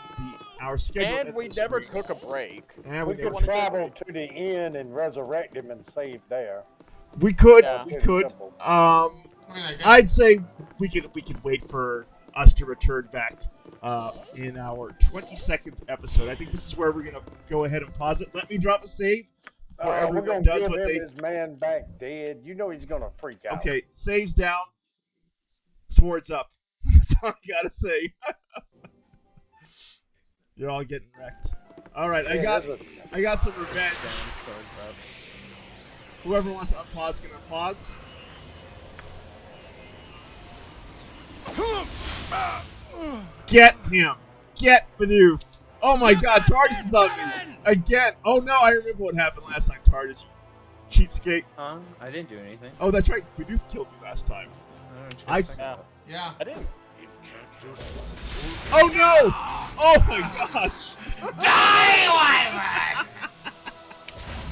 our schedule. And we never took a break. And we could travel to the inn and resurrect him and save there. We could. Yeah. We could. I'd say we could wait for us to return back in our 22nd episode. I think this is where we're gonna go ahead and pause it. Let me drop a save. We're gonna give him his man back dead. You know he's gonna freak out. Okay, saves down. Swords up. That's all I gotta say. You're all getting wrecked. All right, I got some revenge. Swords up. Whoever wants to unpause can unpause. Get him! Get Bidoof! Oh my God, TARDIS is on me again! Oh no, I remember what happened last time, TARDIS. Cheapskate. I didn't do anything. Oh, that's right. Bidoof killed me last time. Yeah. I didn't. Oh no! Oh my gosh! Die, Wyvern!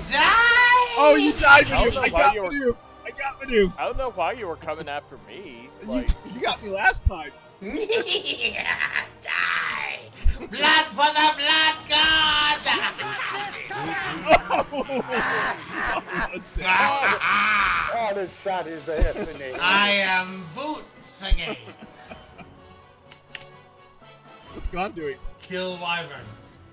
Die! Oh, you died, I don't Bidoof! know I why got you were- Bidoof! I got Bidoof! I don't know why you were coming after me. You, Like, you got me last time. Die! Blood for the blood god! Oh, this shot his ass in the head. I am Boots again. What's Gonn doing? Kill Wyvern.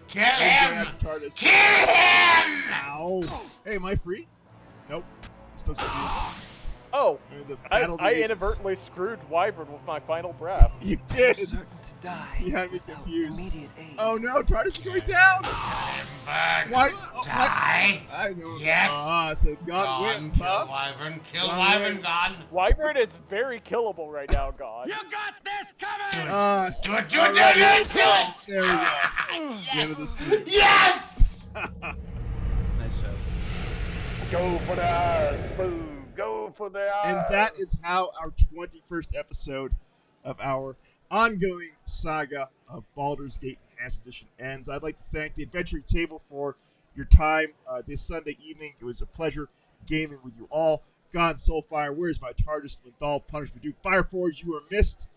Kill Oh, him! TARDIS. Kill him! Ow! Hey, am I free? Nope. I'm still confused. oh, The I battle rages. inadvertently screwed Wyvern with my final breath. You did! Certain to die. You had me confused. Immediate aid. Oh no, TARDIS is going down! Why? Oh, Die! I know. Yes! So Gonn wins, kill huh? Wyvern. Kill Gonn Wyvern, wins. Gonn. Wyvern is very killable right now, God. You got this coming! Do it, do all it, do right, it, here do we go. it! There we go. The end of the stream. Yes! Nice job. Go for the eyes, boo. Go for the eyes. And that is how our 21st episode of our ongoing saga of Baldur's Gate Enhanced Edition ends. I'd like to thank the Adventuring Table for your time this Sunday evening. It was a pleasure gaming with you all. Gonn, SoulFyre, Where's My TARDIS, Linthal, Punish Bidoof, Fireforge, you are missed.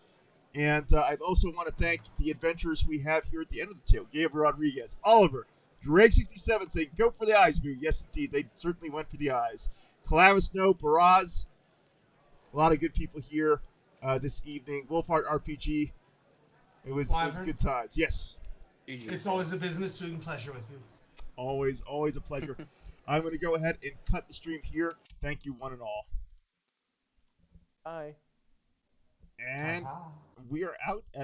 And I'd also want to thank the adventurers we have here at the end of the tale. Gabriel Rodriguez, Oliver, Drake67 saying, go for the eyes, boo. Yes, indeed, they certainly went for the eyes. Calavis Snow, Baraz, a lot of good people here this evening. Wolfheart RPG, it was good times. Yes. It's always a business doing pleasure with you. Always a pleasure. I'm going to go ahead and cut the stream here. Thank you, one and all. Bye. And Ta-ta. we are out at